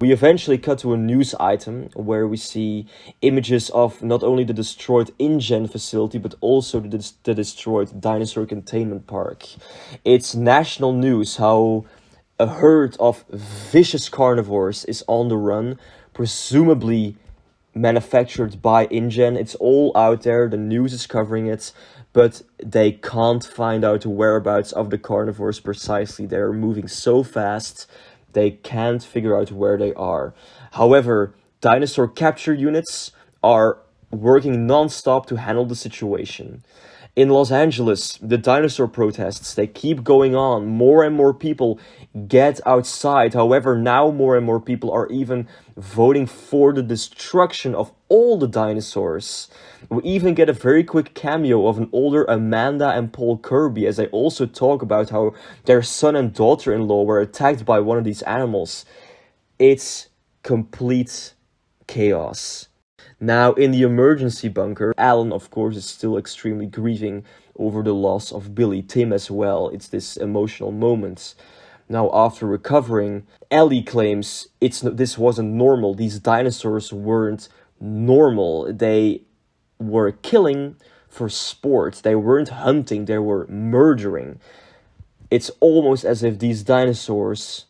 We eventually cut to a news item where we see images of not only the destroyed InGen facility, but also the destroyed dinosaur containment park. It's national news how a herd of vicious carnivores is on the run, presumably manufactured by InGen. It's all out there, the news is covering it, but they can't find out the whereabouts of the carnivores precisely. They're moving so fast, they can't figure out where they are. However, dinosaur capture units are working non-stop to handle the situation. In Los Angeles, the dinosaur protests, they keep going on. More and more people get outside. However, now more and more people are even voting for the destruction of all the dinosaurs. We even get a very quick cameo of an older Amanda and Paul Kirby as they also talk about how their son and daughter-in-law were attacked by one of these animals. It's complete chaos. Now, in the emergency bunker, Alan, of course, is still extremely grieving over the loss of Billy. Tim as well. It's this emotional moment. Now, after recovering, Ellie claims this wasn't normal. These dinosaurs weren't normal. They were killing for sport. They weren't hunting. They were murdering. It's almost as if these dinosaurs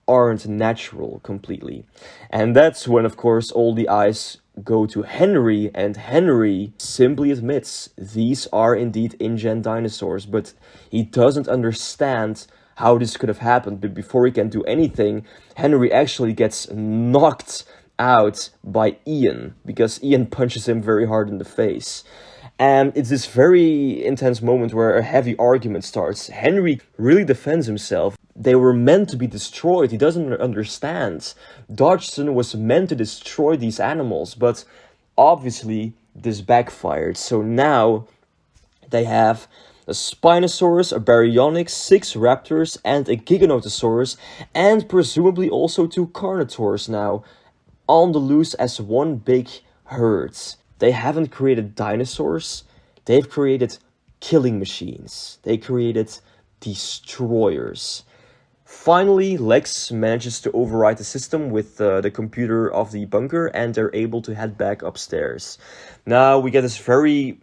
aren't natural completely. And that's when, of course, all the eyes go to Henry, and Henry simply admits these are indeed InGen dinosaurs, but he doesn't understand how this could have happened. But before he can do anything, Henry actually gets knocked out by Ian, because Ian punches him very hard in the face. And it's this very intense moment where a heavy argument starts. Henry really defends himself. They were meant to be destroyed. He doesn't understand. Dodgson was meant to destroy these animals, but obviously this backfired. So now they have a Spinosaurus, a Baryonyx, 6 raptors, and a Giganotosaurus, and presumably also 2 Carnivores now on the loose as one big herd. They haven't created dinosaurs, they've created killing machines. They created destroyers. Finally, Lex manages to override the system with the computer of the bunker, and they're able to head back upstairs. Now we get this very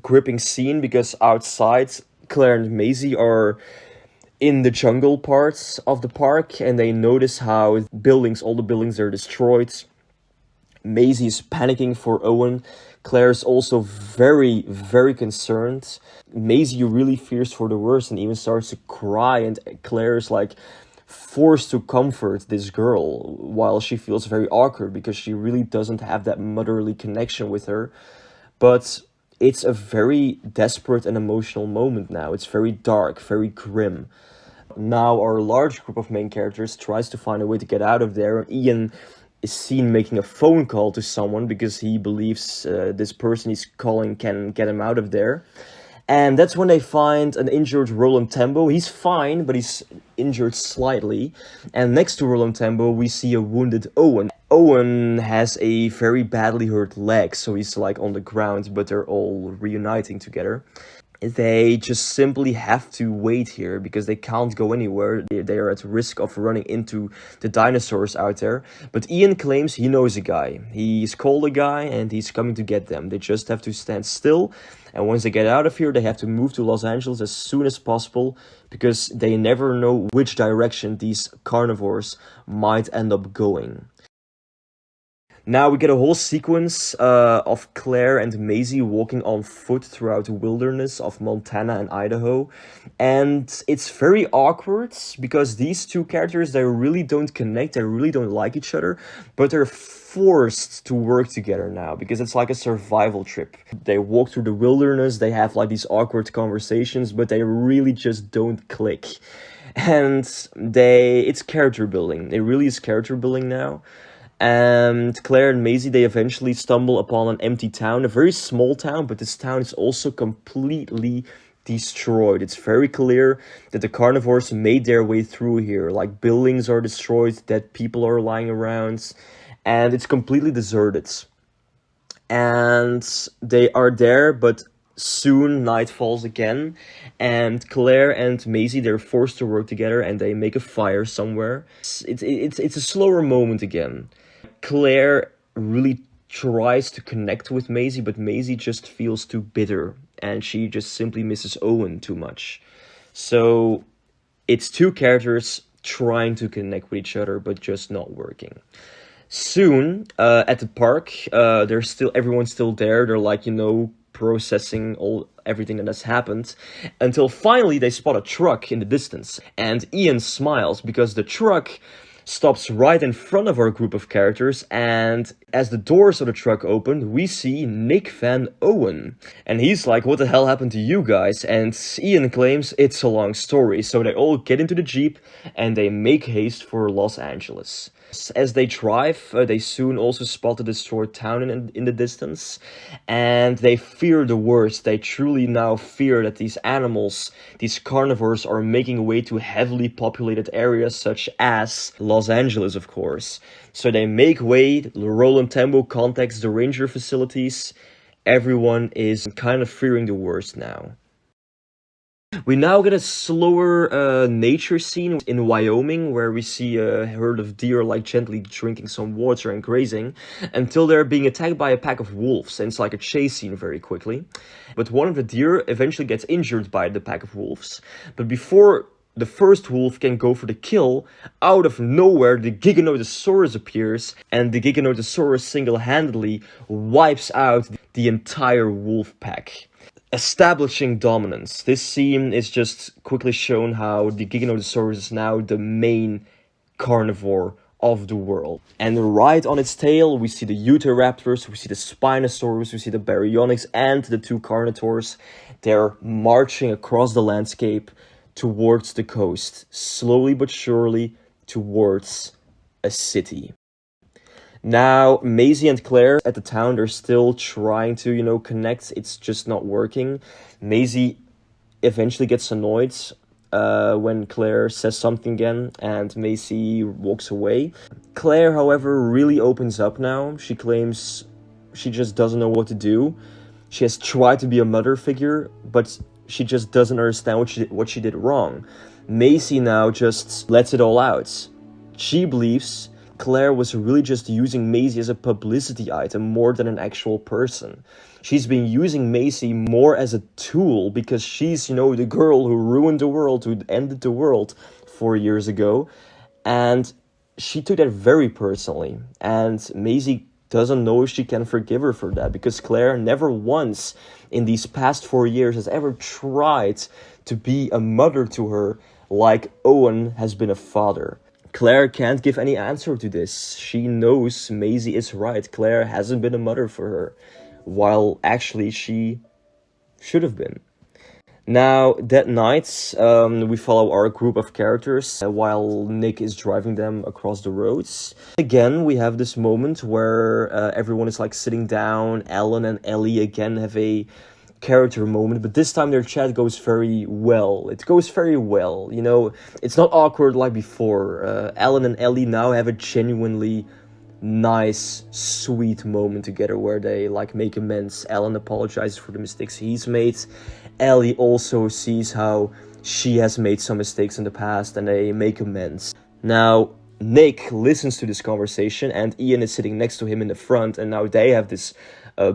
gripping scene because outside Claire and Maisie are in the jungle parts of the park, and they notice how all the buildings are destroyed. Maisie is panicking for Owen. Claire's also very, very concerned. Maisie really fears for the worst and even starts to cry, and Claire's like forced to comfort this girl while she feels very awkward because she really doesn't have that motherly connection with her. But it's a very desperate and emotional moment now. It's very dark, very grim. Now our large group of main characters tries to find a way to get out of there. Ian is seen making a phone call to someone because he believes this person he's calling can get him out of there. And that's when they find an injured Roland Tembo. He's fine, but he's injured slightly. And next to Roland Tembo, we see a wounded Owen. Owen has a very badly hurt leg, so he's like on the ground, but they're all reuniting together. They just simply have to wait here because they can't go anywhere. They are at risk of running into the dinosaurs out there. But Ian claims he knows a guy. He's called a guy and he's coming to get them. They just have to stand still. And once they get out of here, they have to move to Los Angeles as soon as possible because they never know which direction these carnivores might end up going. Now we get a whole sequence of Claire and Maisie walking on foot throughout the wilderness of Montana and Idaho. And it's very awkward because these two characters, they really don't connect, they really don't like each other, but they're forced to work together now because it's like a survival trip. They walk through the wilderness, they have like these awkward conversations, but they really just don't click. And it's character building. It really is character building now. And Claire and Maisie, they eventually stumble upon an empty town, a very small town, but this town is also completely destroyed. It's very clear that the carnivores made their way through here. Like, buildings are destroyed, dead people are lying around, and it's completely deserted. And they are there, but soon night falls again, and Claire and Maisie, they're forced to work together, and they make a fire somewhere. It's a slower moment again. Claire really tries to connect with Maisie, but Maisie just feels too bitter, and she just simply misses Owen too much. So it's two characters trying to connect with each other, but just not working. Soon, at the park, everyone's still there. They're like, processing everything that has happened, until finally they spot a truck in the distance. And Ian smiles because the truck stops right in front of our group of characters, and as the doors of the truck open, we see Nick Van Owen. And he's like, what the hell happened to you guys? And Ian claims it's a long story, so they all get into the Jeep and they make haste for Los Angeles. As they drive, they soon also spot a destroyed town in the distance, and they fear the worst. They truly now fear that these animals, these carnivores, are making way to heavily populated areas such as Los Angeles, of course. So they make way. Roland Tembo contacts the ranger facilities. Everyone is kind of fearing the worst now. We now get a slower nature scene in Wyoming where we see a herd of deer like gently drinking some water and grazing until they're being attacked by a pack of wolves, and it's like a chase scene very quickly. But one of the deer eventually gets injured by the pack of wolves. But before the first wolf can go for the kill, out of nowhere the Giganotosaurus appears, and the Giganotosaurus single-handedly wipes out the entire wolf pack, establishing dominance. This scene is just quickly shown how the Giganotosaurus is now the main carnivore of the world. And right on its tail, we see the Utahraptors, we see the Spinosaurus, we see the Baryonyx, and the two Carnotaurs. They're marching across the landscape towards the coast, slowly but surely towards a city. Now, Maisie and Claire at the town, they're still trying to, connect. It's just not working. Maisie eventually gets annoyed when Claire says something again, and Maisie walks away. Claire, however, really opens up now. She claims she just doesn't know what to do. She has tried to be a mother figure, but she just doesn't understand what she did wrong. Maisie now just lets it all out. She believes Claire was really just using Maisie as a publicity item more than an actual person. she's been using Maisie more as a tool because she's, you know, the girl who ruined the world, who ended the world 4 years ago. And she took that very personally. And Maisie doesn't know if she can forgive her for that, because Claire never once in these past 4 years has ever tried to be a mother to her like Owen has been a father. Claire can't give any answer to this. She knows Maisie is right. Claire hasn't been a mother for her, while actually she should have been. Now, that night, we follow our group of characters while Nick is driving them across the roads. Again, we have this moment where everyone is like sitting down. Alan and Ellie again have a character moment, but this time their chat goes very well. It goes very well, you know, it's not awkward like before. Alan and Ellie now have a genuinely nice, sweet moment together where they like make amends. Alan apologizes for the mistakes he's made. Ellie also sees how she has made some mistakes in the past and they make amends. Now, Nick listens to this conversation and Ian is sitting next to him in the front, and now they have this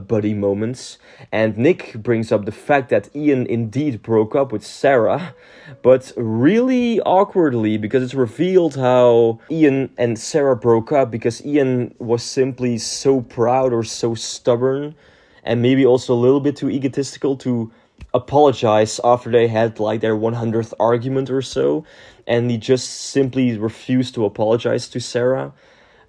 buddy moments. And Nick brings up the fact that Ian indeed broke up with Sarah, but really awkwardly, because it's revealed how Ian and Sarah broke up because Ian was simply so proud or so stubborn, and maybe also a little bit too egotistical to apologize after they had like their 100th argument or so, and he just simply refused to apologize to Sarah.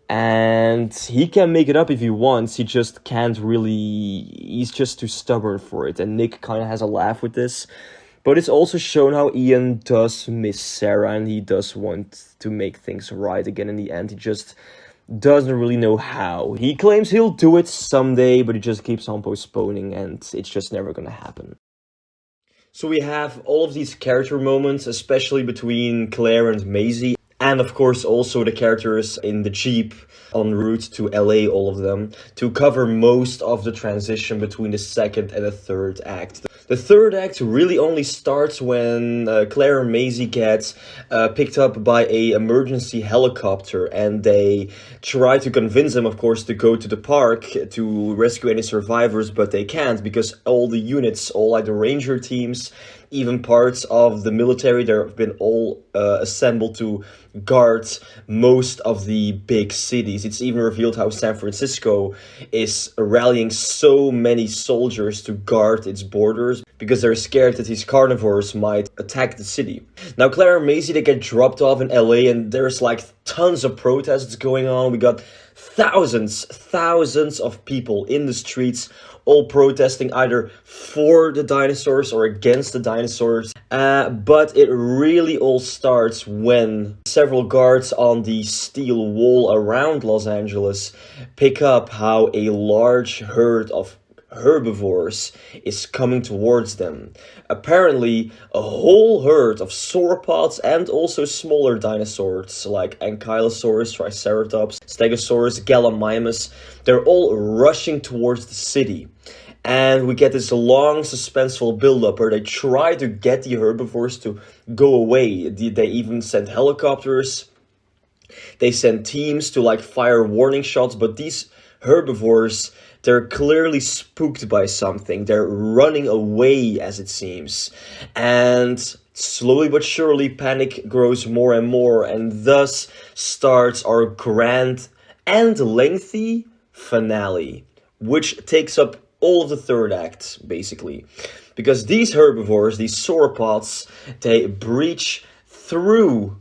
And he can make it up if he wants, he just can't really, he's just too stubborn for it. And Nick kind of has a laugh with this, but it's also shown how Ian does miss Sarah and he does want to make things right again in the end. He just doesn't really know how. He claims he'll do it someday, but he just keeps on postponing and it's just never gonna happen. So we have all of these character moments, especially between Claire and Maisie. And of course also the characters in the Jeep en route to LA, all of them, to cover most of the transition between the second and the third act. The third act really only starts when Claire and Maisie get picked up by a emergency helicopter, and they try to convince them, of course, to go to the park to rescue any survivors, but they can't because all the units, all like the ranger teams, even parts of the military, they've been all assembled to guard most of the big cities. It's even revealed how San Francisco is rallying so many soldiers to guard its borders because they're scared that these carnivores might attack the city. Now, Claire and Maisie, they get dropped off in LA, and there's like tons of protests going on. We got thousands of people in the streets, all protesting either for the dinosaurs or against the dinosaurs. But it really all starts when several guards on the steel wall around Los Angeles pick up how a large herd of herbivores is coming towards them. Apparently, a whole herd of sauropods and also smaller dinosaurs like Ankylosaurus, Triceratops, Stegosaurus, Gallimimus, they're all rushing towards the city. And we get this long, suspenseful build-up where they try to get the herbivores to go away. They even send helicopters. They send teams to like fire warning shots, but these herbivores, they're clearly spooked by something. They're running away, as it seems. And slowly but surely, panic grows more and more, and thus starts our grand and lengthy finale, which takes up all of the third act, basically. Because these herbivores, these sauropods, they breach through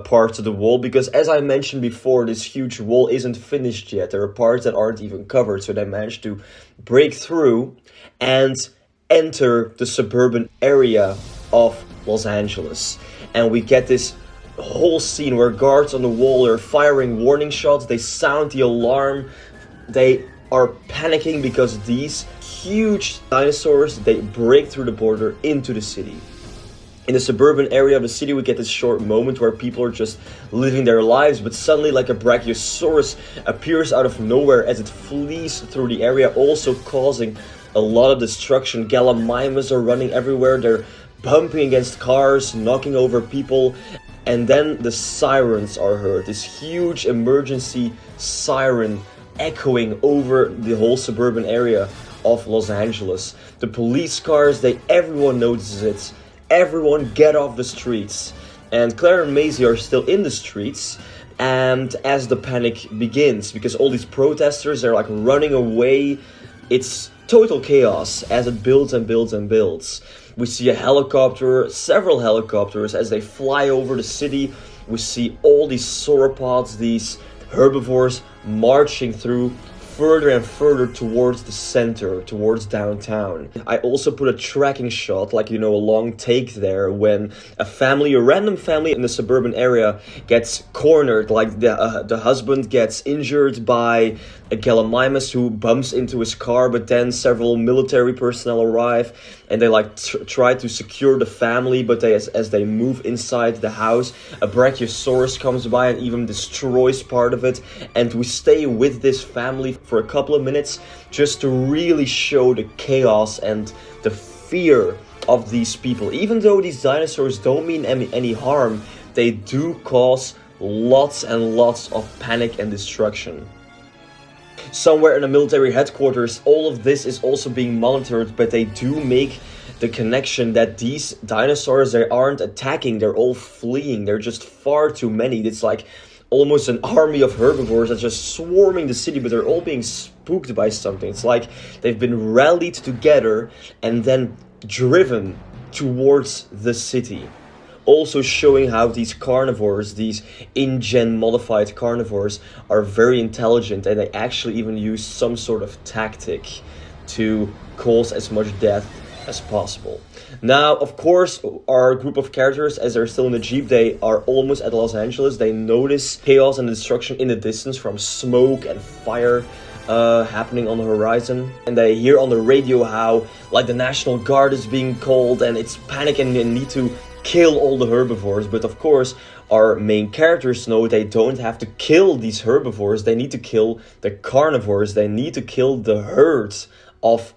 parts of the wall, because as I mentioned before, this huge wall isn't finished yet. There are parts that aren't even covered, so they managed to break through and enter the suburban area of Los Angeles. And we get this whole scene where guards on the wall are firing warning shots. They sound the alarm. They are panicking because these huge dinosaurs, they break through the border into the city. In the suburban area of the city, we get this short moment where people are just living their lives, but suddenly like a brachiosaurus appears out of nowhere as it flees through the area, also causing a lot of destruction. Gallimimus are running everywhere, they're bumping against cars, knocking over people, and then the sirens are heard. This huge emergency siren echoing over the whole suburban area, of Los Angeles. The police cars, everyone notices it. Everyone get off the streets. And Claire and Maisie are still in the streets. And as the panic begins, because all these protesters are like running away, it's total chaos as it builds and builds and builds. We see a helicopter, several helicopters as they fly over the city. We see all these sauropods, these herbivores marching through further and further towards the center, towards downtown. I also put a tracking shot, like, a long take there, when a random family in the suburban area gets cornered, like the husband gets injured by a Gallimimus who bumps into his car, but then several military personnel arrive and they try to secure the family, but as they move inside the house, a Brachiosaurus comes by and even destroys part of it, and we stay with this family for a couple of minutes just to really show the chaos and the fear of these people. Even though these dinosaurs don't mean any harm, they do cause lots and lots of panic and destruction. Somewhere in the military headquarters, all of this is also being monitored, but they do make the connection that these dinosaurs, they aren't attacking, they're all fleeing. They're just far too many. It's like almost an army of herbivores that's just swarming the city, but they're all being spooked by something. It's like they've been rallied together and then driven towards the city. Also showing how these carnivores, these InGen modified carnivores, are very intelligent, and they actually even use some sort of tactic to cause as much death as possible. Now, of course, our group of characters, as they're still in the Jeep, they are almost at Los Angeles. They notice chaos and destruction in the distance from smoke and fire happening on the horizon, and they hear on the radio how the National Guard is being called and it's panic and they need to kill all the herbivores. But of course, our main characters know they don't have to kill these herbivores, they need to kill the carnivores, they need to kill the herds of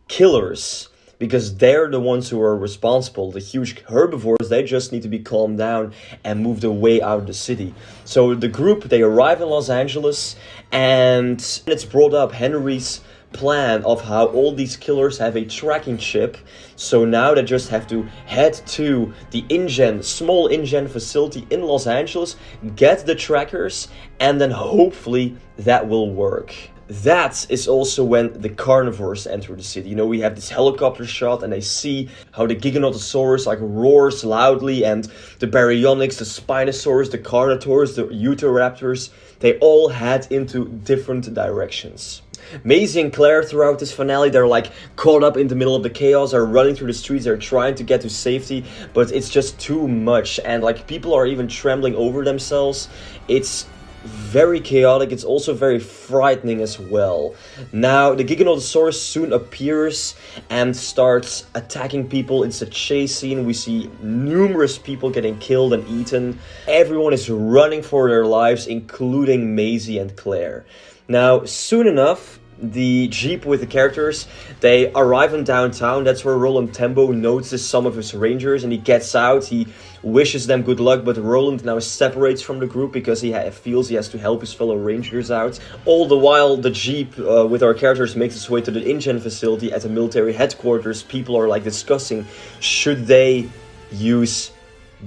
killers, because they're the ones who are responsible. The huge herbivores, they just need to be calmed down and moved away out of the city. So the group, they arrive in Los Angeles, and it's brought up Henry's plan of how all these killers have a tracking chip. So now they just have to head to the small InGen facility in Los Angeles, get the trackers, and then hopefully that will work. That is also when the carnivores enter the city. We have this helicopter shot and they see how the Giganotosaurus roars loudly, and the Baryonyx, the Spinosaurus, the Carnotaurs, the Utahraptors, they all head into different directions. Maisie and Claire, throughout this finale, they're caught up in the middle of the chaos, are running through the streets, they're trying to get to safety, but it's just too much, and people are even trembling over themselves. It's very chaotic. It's also very frightening as well. Now, the Giganotosaurus soon appears and starts attacking people. It's a chase scene. We see numerous people getting killed and eaten. Everyone is running for their lives, including Maisie and Claire. Now, soon enough, the Jeep with the characters, they arrive in downtown. That's where Roland Tembo notices some of his rangers, and he gets out. He wishes them good luck, but Roland now separates from the group because he feels he has to help his fellow rangers out. All the while, the Jeep with our characters makes its way to the InGen facility at the military headquarters. People are discussing, should they use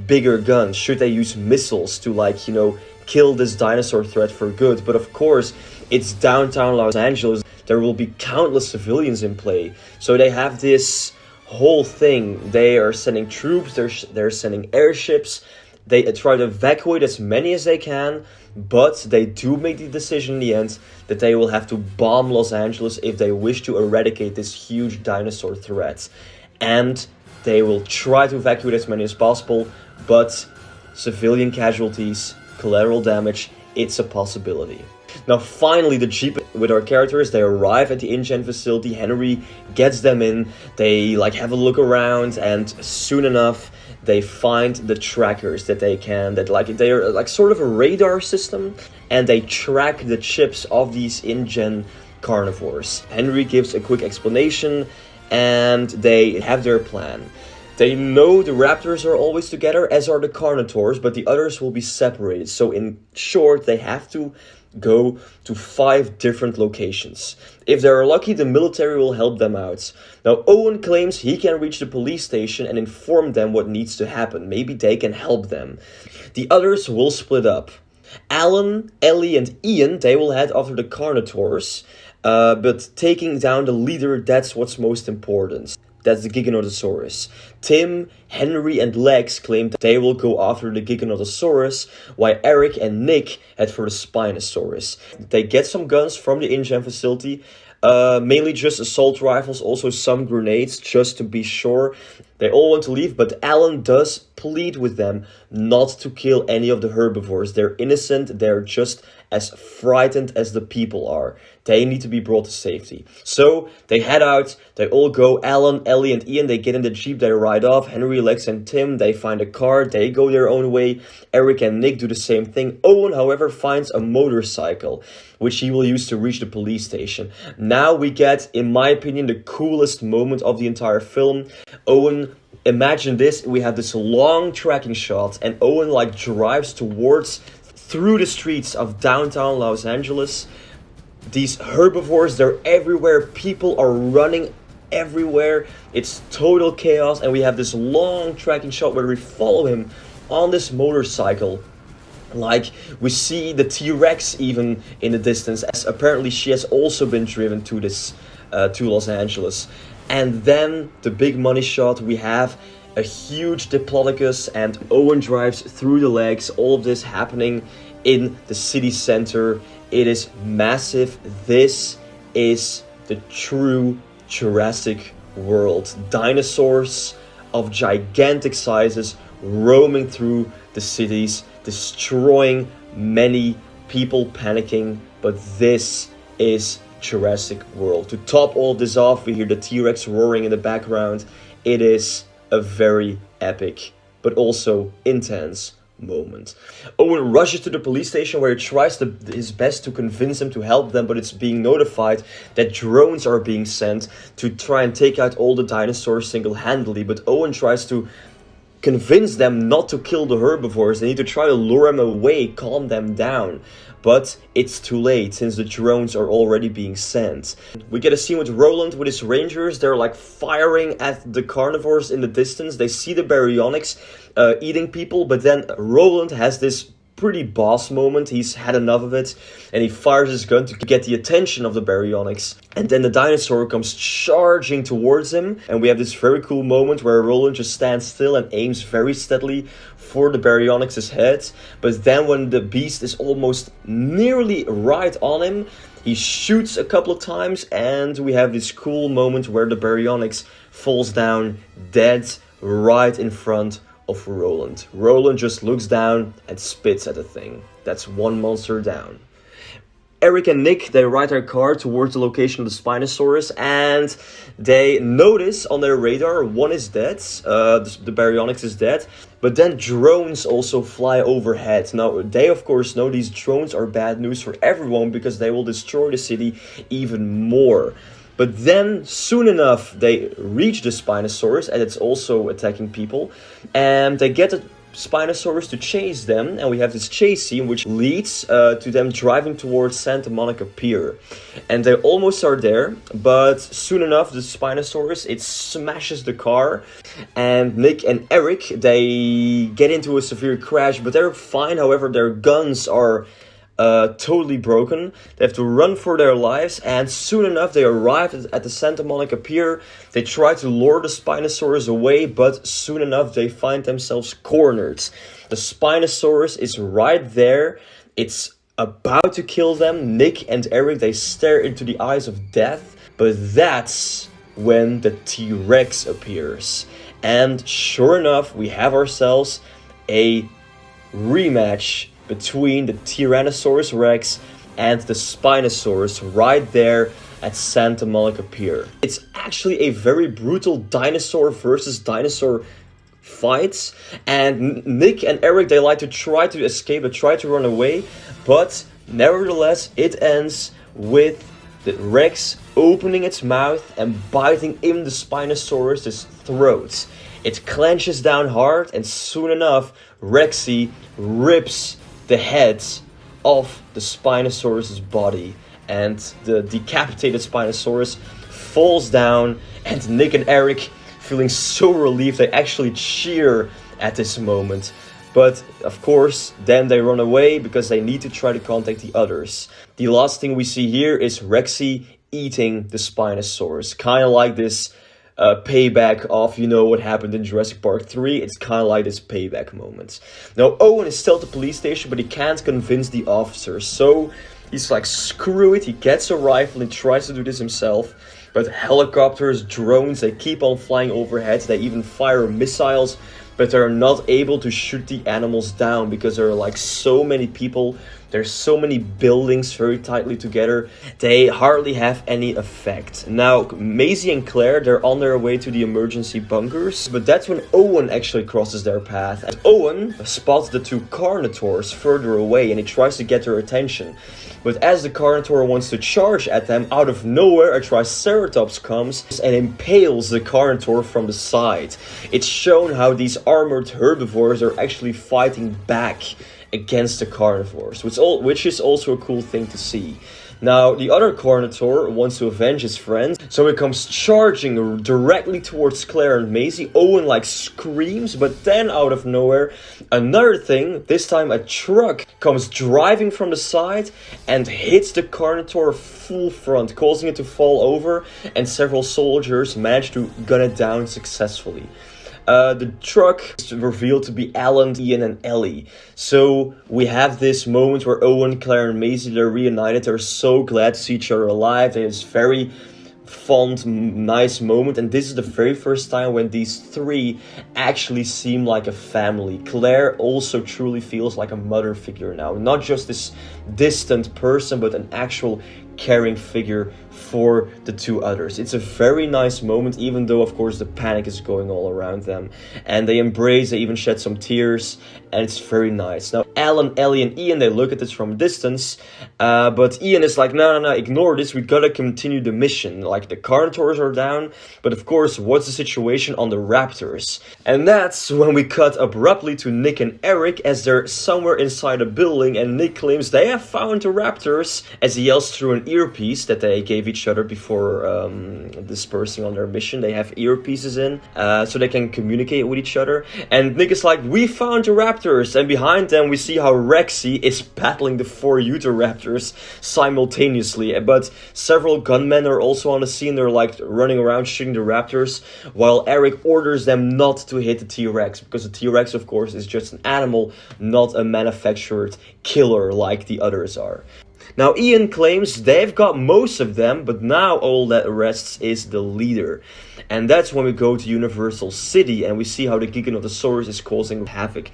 bigger guns? Should they use missiles to kill this dinosaur threat for good? But of course, it's downtown Los Angeles. There will be countless civilians in play. So they have this whole thing. They are sending troops, they're sending airships. They try to evacuate as many as they can, but they do make the decision in the end that they will have to bomb Los Angeles if they wish to eradicate this huge dinosaur threat. And they will try to evacuate as many as possible, but civilian casualties, collateral damage, it's a possibility. Now finally, the Jeep with our characters, they arrive at the InGen facility. Henry gets them in, they have a look around, and soon enough they find the trackers that they can, they are sort of a radar system, and they track the chips of these InGen carnivores. Henry gives a quick explanation and they have their plan. They know the raptors are always together, as are the carnivores, but the others will be separated. So in short, they have to go to 5 different locations. If they are lucky, the military will help them out. Now, Owen claims he can reach the police station and inform them what needs to happen. Maybe they can help them. The others will split up. Alan, Ellie, and Ian, they will head after the Carnivores, but taking down the leader, that's what's most important. That's the Giganotosaurus. Tim, Henry, and Lex claim that they will go after the Giganotosaurus, while Eric and Nick head for the Spinosaurus. They get some guns from the InGen facility, mainly just assault rifles, also some grenades, just to be sure. They all want to leave, but Alan does plead with them not to kill any of the herbivores. They're innocent, they're just as frightened as the people are. They need to be brought to safety. So they head out, they all go. Alan, Ellie, and Ian, they get in the Jeep, they ride off. Henry, Lex, and Tim, they find a car, they go their own way. Eric and Nick do the same thing. Owen, however, finds a motorcycle, which he will use to reach the police station. Now we get, in my opinion, the coolest moment of the entire film. Owen, imagine this, we have this long tracking shot, and Owen drives through the streets of downtown Los Angeles. These herbivores, they're everywhere, people are running everywhere, it's total chaos, and we have this long tracking shot where we follow him on this motorcycle. We see the T-Rex even in the distance, as apparently she has also been driven to Los Angeles. And then the big money shot, we have a huge Diplodocus, and Owen drives through the legs, all of this happening in the city center. It is massive. This is the true Jurassic World. Dinosaurs of gigantic sizes roaming through the cities, destroying many, people panicking, but this is Jurassic World. To top all this off, we hear the T-Rex roaring in the background. It is a very epic, but also intense moment. Owen rushes to the police station where he tries his best to convince them to help them, but it's being notified that drones are being sent to try and take out all the dinosaurs single-handedly, but Owen tries to convince them not to kill the herbivores. They need to try to lure them away, calm them down. But it's too late, since the drones are already being sent. We get a scene with Roland with his rangers. They're firing at the carnivores in the distance. They see the baryonyx eating people, but then Roland has this pretty boss moment. He's had enough of it, and he fires his gun to get the attention of the baryonyx. And then the dinosaur comes charging towards him, and we have this very cool moment where Roland just stands still and aims very steadily for the baryonyx's head. But then when the beast is almost nearly right on him, he shoots a couple of times, and we have this cool moment where the baryonyx falls down dead right in front of Roland. Roland just looks down and spits at the thing. That's one monster down. Eric and Nick, they ride their car towards the location of the Spinosaurus, and they notice on their radar one is dead, the baryonyx is dead, but then drones also fly overhead. Now, they of course know these drones are bad news for everyone because they will destroy the city even more. But then, soon enough, they reach the Spinosaurus, and it's also attacking people. And they get the Spinosaurus to chase them, and we have this chase scene which leads to them driving towards Santa Monica Pier. And they almost are there, but soon enough, the Spinosaurus, it smashes the car. And Nick and Eric, they get into a severe crash, but they're fine. However, their guns are totally broken. They have to run for their lives, and soon enough they arrive at the Santa Monica Pier. They try to lure the Spinosaurus away, but soon enough they find themselves cornered. The Spinosaurus is right there. It's about to kill them. Nick and Eric, they stare into the eyes of death, but that's when the T-Rex appears. And sure enough, we have ourselves a rematch between the Tyrannosaurus Rex and the Spinosaurus right there at Santa Monica Pier. It's actually a very brutal dinosaur versus dinosaur fight, and Nick and Eric, they try to escape, they try to run away, but nevertheless it ends with the Rex opening its mouth and biting in the Spinosaurus' throat. It clenches down hard, and soon enough Rexy rips the head off the Spinosaurus's body, and the decapitated Spinosaurus falls down, and Nick and Eric, feeling so relieved, they actually cheer at this moment. But of course, then they run away because they need to try to contact the others. The last thing we see here is Rexy eating the Spinosaurus. Kind of like this payback of, you know, what happened in Jurassic Park 3. It's kind of like this payback moment. Now, Owen is still at the police station, but he can't convince the officers. So he's like, screw it. He gets a rifle and tries to do this himself. But helicopters, drones, they keep on flying overhead. They even fire missiles, but they're not able to shoot the animals down because there are like so many people. There's so many buildings very tightly together. They hardly have any effect. Now, Maisie and Claire, they're on their way to the emergency bunkers. But that's when Owen actually crosses their path. And Owen spots the two Carnivores further away and he tries to get their attention. But as the Carnivore wants to charge at them, out of nowhere a Triceratops comes and impales the Carnivore from the side. It's shown how these armored herbivores are actually fighting back against the Carnivores, which is also a cool thing to see. Now, the other Carnivore wants to avenge his friend, so he comes charging directly towards Claire and Maisie. Owen like screams, but then out of nowhere, another thing, this time a truck, comes driving from the side and hits the Carnivore full front, causing it to fall over, and several soldiers manage to gun it down successfully. The truck is revealed to be Alan, Ian, and Ellie. So we have this moment where Owen, Claire, and Maisie, they're reunited. They're so glad to see each other alive. It's very fond, nice moment, and this is the very first time when these three actually seem like a family. Claire also truly feels like a mother figure now, not just this distant person, but an actual caring figure for the two others. It's a very nice moment, even though of course the panic is going all around them, and they embrace, they even shed some tears, and it's very nice. Now Alan, Ellie, and Ian, they look at this from a distance, but Ian is like, no, ignore this, we gotta continue the mission. Like, the Carnivores are down, but of course, what's the situation on the Raptors? And that's when we cut abruptly to Nick and Eric as they're somewhere inside a building, and Nick claims they have found the Raptors as he yells through an earpiece that they gave each other before dispersing on their mission. They have earpieces in so they can communicate with each other, and Nick is like, we found the Raptors, and behind them we see how Rexy is battling the 4 Utahraptors simultaneously, but several gunmen are also on the scene. They're like running around shooting the Raptors, while Eric orders them not to hit the T-Rex, because the T-Rex of course is just an animal, not a manufactured killer like the others are. Now Ian claims they've got most of them, but now all that rests is the leader. And that's when we go to Universal City and we see how the Giganotosaurus is causing havoc.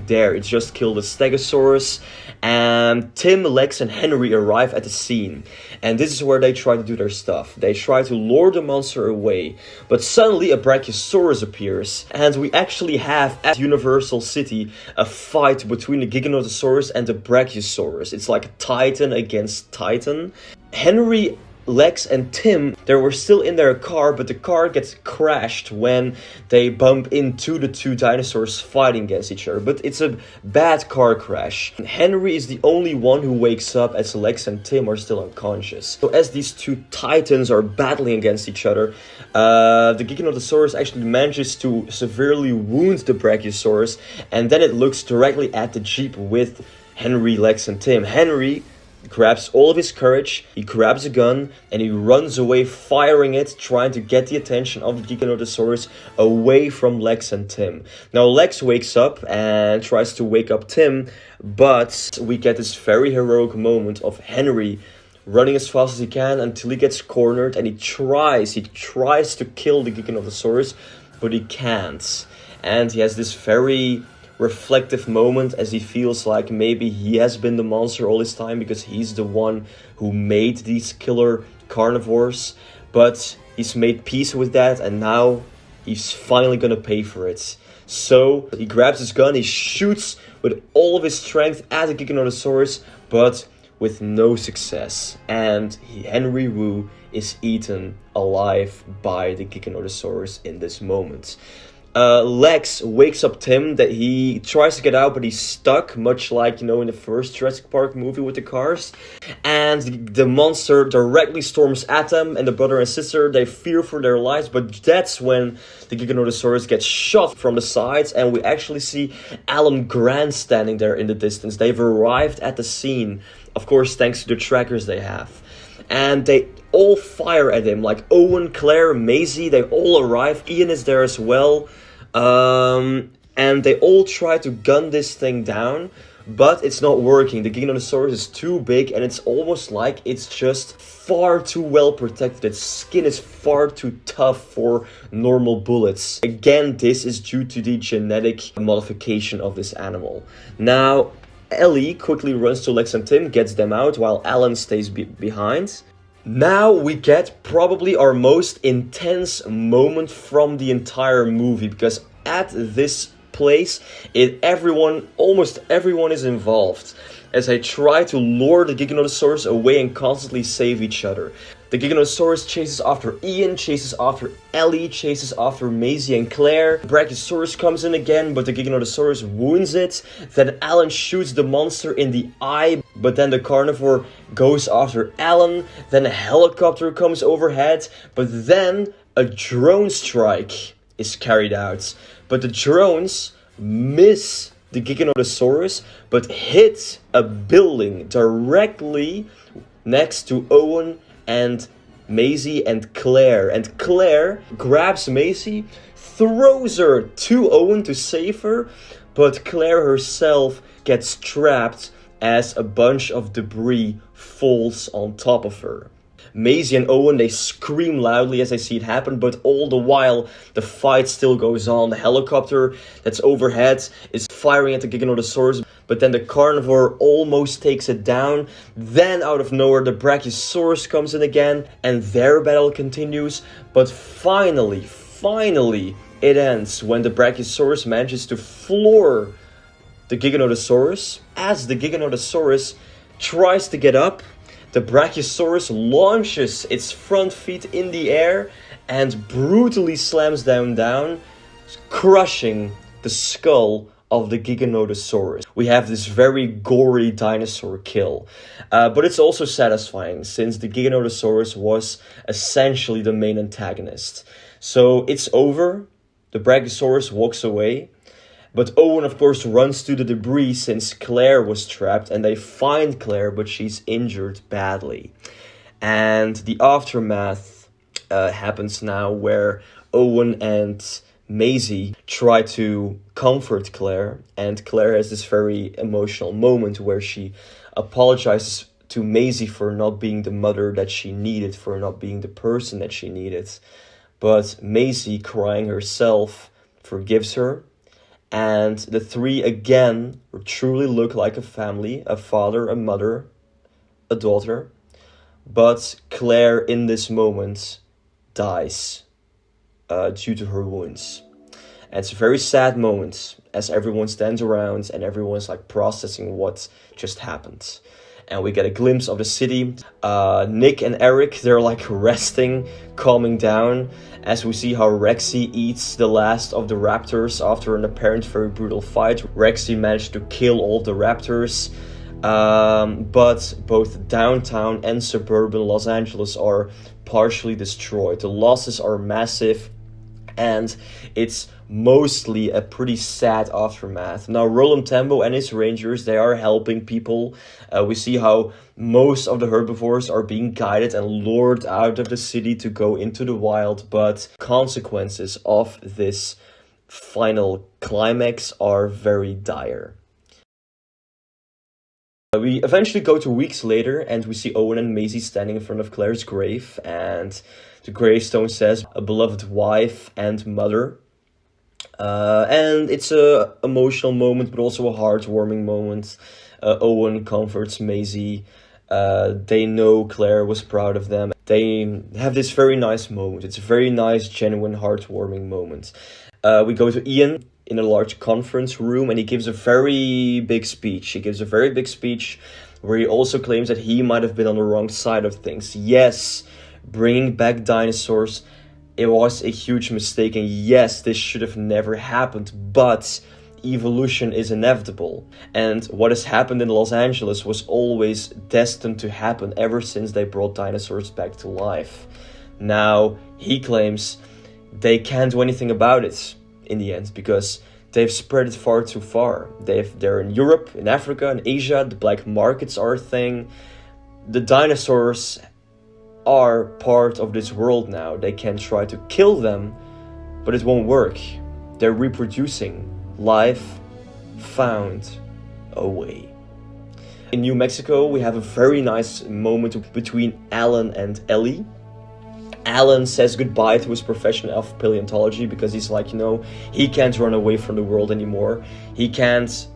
There. It's just killed a Stegosaurus, and Tim, Lex, and Henry arrive at the scene. And this is where they try to do their stuff. They try to lure the monster away, but suddenly a Brachiosaurus appears, and we actually have at Universal City a fight between the Giganotosaurus and the Brachiosaurus. It's like Titan against Titan. Henry, Lex, and Tim, they were still in their car, but the car gets crashed when they bump into the two dinosaurs fighting against each other. But it's a bad car crash. Henry is the only one who wakes up as Lex and Tim are still unconscious. So as these two titans are battling against each other, the Giganotosaurus actually manages to severely wound the Brachiosaurus, and then it looks directly at the Jeep with Henry, Lex, and Tim. Henry grabs all of his courage, he grabs a gun, and he runs away firing it, trying to get the attention of the Giganotosaurus away from Lex and Tim. Now Lex wakes up and tries to wake up Tim, but we get this very heroic moment of Henry running as fast as he can until he gets cornered, and he tries to kill the Giganotosaurus, but he can't. And he has this very reflective moment as he feels like maybe he has been the monster all this time because he's the one who made these killer carnivores, but he's made peace with that and now he's finally gonna pay for it. So he grabs his gun, he shoots with all of his strength at the Giganotosaurus, but with no success, and Henry Wu is eaten alive by the Giganotosaurus in this moment. Lex wakes up Tim that he tries to get out, but he's stuck, much like, you know, in the first Jurassic Park movie with the cars. And the monster directly storms at them, and the brother and sister, they fear for their lives, but that's when the Giganotosaurus gets shot from the sides, and we actually see Alan Grant standing there in the distance. They've arrived at the scene, of course, thanks to the trackers they have. And they all fire at him, like Owen, Claire, Maisie, they all arrive. Ian is there as well. And they all try to gun this thing down, but it's not working. The Giganotosaurus is too big, and it's almost like it's just far too well protected. Its skin is far too tough for normal bullets. Again, this is due to the genetic modification of this animal. Now, Ellie quickly runs to Lex and Tim, gets them out, while Alan stays behind. Now we get probably our most intense moment from the entire movie, because at this place, almost everyone is involved, as they try to lure the Giganotosaurus away and constantly save each other. The Giganotosaurus chases after Ian, chases after Ellie, chases after Maisie and Claire. The Brachiosaurus comes in again, but the Giganotosaurus wounds it. Then Alan shoots the monster in the eye, but then the carnivore goes after Alan. Then a helicopter comes overhead, but then a drone strike is carried out. But the drones miss the Giganotosaurus, but hit a building directly next to Owen and Maisie and Claire. And Claire grabs Maisie, throws her to Owen to save her, but Claire herself gets trapped as a bunch of debris falls on top of her. Maisie and Owen, they scream loudly as they see it happen, but all the while, the fight still goes on. The helicopter that's overhead is firing at the Giganotosaurus, but then the carnivore almost takes it down. Then, out of nowhere, the Brachiosaurus comes in again, and their battle continues. But finally, it ends when the Brachiosaurus manages to floor the Giganotosaurus. As the Giganotosaurus tries to get up, the Brachiosaurus launches its front feet in the air and brutally slams them down, crushing the skull of the Giganotosaurus. We have this very gory dinosaur kill, but it's also satisfying since the Giganotosaurus was essentially the main antagonist. So it's over, the Brachiosaurus walks away, but Owen, of course, runs to the debris since Claire was trapped, and they find Claire, but she's injured badly. And the aftermath happens now, where Owen and Maisie try to comfort Claire, and Claire has this very emotional moment where she apologizes to Maisie for not being the mother that she needed, for not being the person that she needed. But Maisie, crying herself, forgives her. And the three again truly look like a family, a father, a mother, a daughter. But Claire in this moment dies due to her wounds. And it's a very sad moment as everyone stands around and everyone's like processing what just happened. And we get a glimpse of the city. Nick and Eric, they're like resting, calming down, as we see how Rexy eats the last of the raptors after an apparent very brutal fight. Rexy managed to kill all the raptors, but both downtown and suburban Los Angeles are partially destroyed. The losses are massive, and it's mostly a pretty sad aftermath. Now, Roland Tembo and his rangers, they are helping people. We see how most of the herbivores are being guided and lured out of the city to go into the wild, but consequences of this final climax are very dire. We eventually go to weeks later, and we see Owen and Maisie standing in front of Claire's grave, and the gravestone says, "A beloved wife and mother." And it's a emotional moment, but also a heartwarming moment. Owen comforts Maisie. They know Claire was proud of them. They have this very nice moment. It's a very nice, genuine, heartwarming moment. We go to Ian in a large conference room, and he gives a very big speech. Where he also claims that he might have been on the wrong side of things. Yes, bringing back dinosaurs it was a huge mistake, and yes, this should have never happened, but evolution is inevitable. And what has happened in Los Angeles was always destined to happen ever since they brought dinosaurs back to life. Now, he claims they can't do anything about it in the end because they've spread it far too far. They're in Europe, in Africa, in Asia. The black markets are a thing. The dinosaurs are part of this world now. They can try to kill them, but it won't work. They're reproducing. Life found a way. In New Mexico, we have a very nice moment between Alan and Ellie. Alan says goodbye to his profession of paleontology because he's like, he can't run away from the world anymore. He can't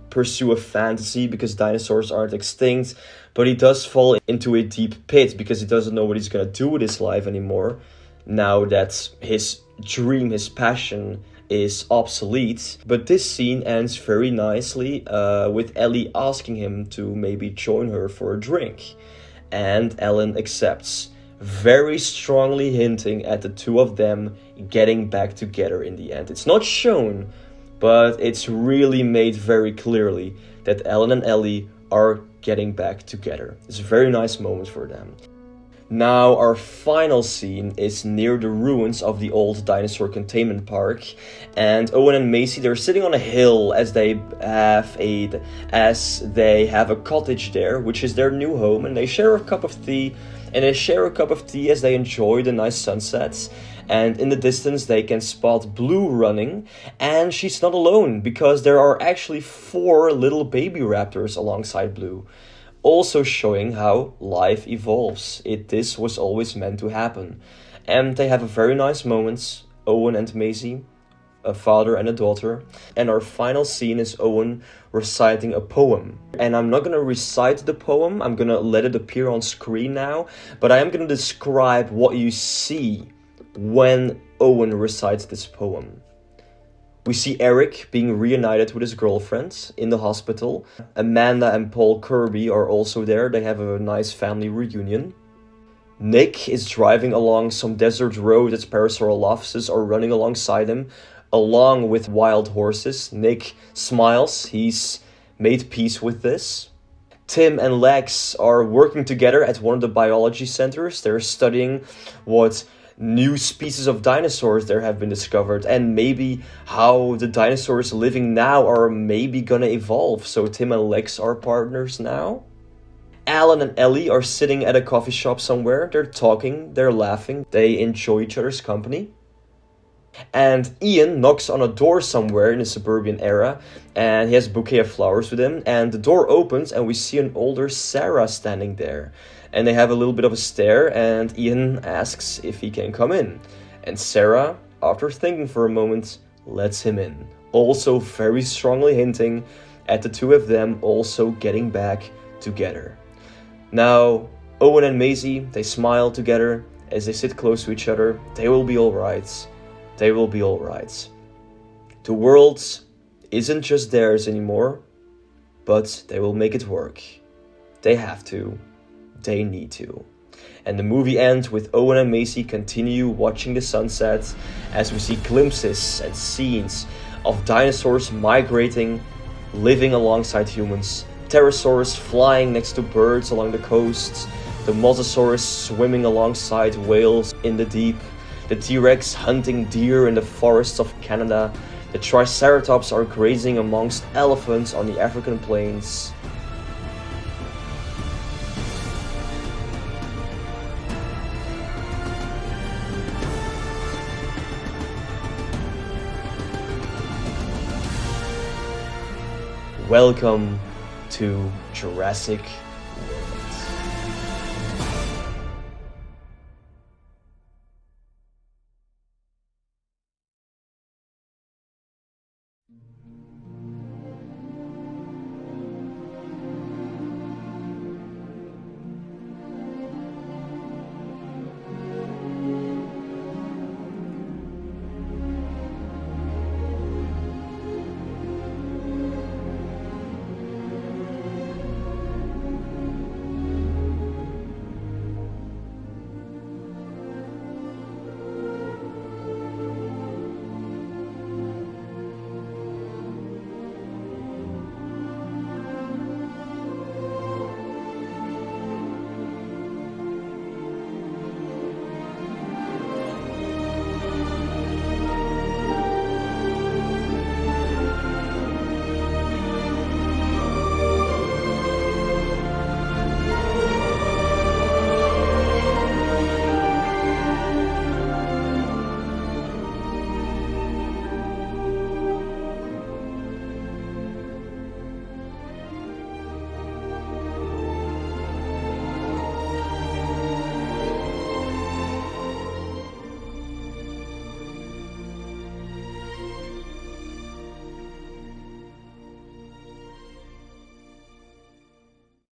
pursue a fantasy because dinosaurs aren't extinct, but he does fall into a deep pit because he doesn't know what he's going to do with his life anymore now that his dream, his passion is obsolete. But this scene ends very nicely with Ellie asking him to maybe join her for a drink, and Alan accepts, very strongly hinting at the two of them getting back together in the end. It's not shown, but it's really made very clearly that Alan and Ellie are getting back together. It's a very nice moment for them. Now, our final scene is near the ruins of the old dinosaur containment park, and Owen and Macy, they're sitting on a hill as they have a cottage there, which is their new home, and they share a cup of tea as they enjoy the nice sunsets. And in the distance they can spot Blue running, and she's not alone because there are actually 4 little baby raptors alongside Blue, also showing how life evolves. This was always meant to happen. And they have a very nice moment, Owen and Maisie, a father and a daughter. And our final scene is Owen reciting a poem. And I'm not going to recite the poem, I'm going to let it appear on screen now, but I am going to describe what you see when Owen recites this poem. We see Eric being reunited with his girlfriend in the hospital. Amanda and Paul Kirby are also there. They have a nice family reunion. Nick is driving along some desert road as pastoral officers are running alongside him, along with wild horses. Nick smiles. He's made peace with this. Tim and Lex are working together at one of the biology centers. They're studying what new species of dinosaurs there have been discovered, and maybe how the dinosaurs living now are maybe gonna evolve. So Tim and Lex are partners now. Alan and Ellie are sitting at a coffee shop somewhere. They're talking, they're laughing, they enjoy each other's company. And Ian knocks on a door somewhere in the suburban area, and he has a bouquet of flowers with him, and the door opens and we see an older Sarah standing there. And they have a little bit of a stare, and Ian asks if he can come in. And Sarah, after thinking for a moment, lets him in. Also very strongly hinting at the two of them also getting back together. Now, Owen and Maisie, they smile together as they sit close to each other. They will be alright. They will be alright. The world isn't just theirs anymore, but they will make it work. They have to. They need to. And the movie ends with Owen and Macy continue watching the sunset as we see glimpses and scenes of dinosaurs migrating, living alongside humans, pterosaurs flying next to birds along the coast, the mosasaurus swimming alongside whales in the deep, the T-Rex hunting deer in the forests of Canada, the Triceratops are grazing amongst elephants on the African plains. Welcome to Jurassic World.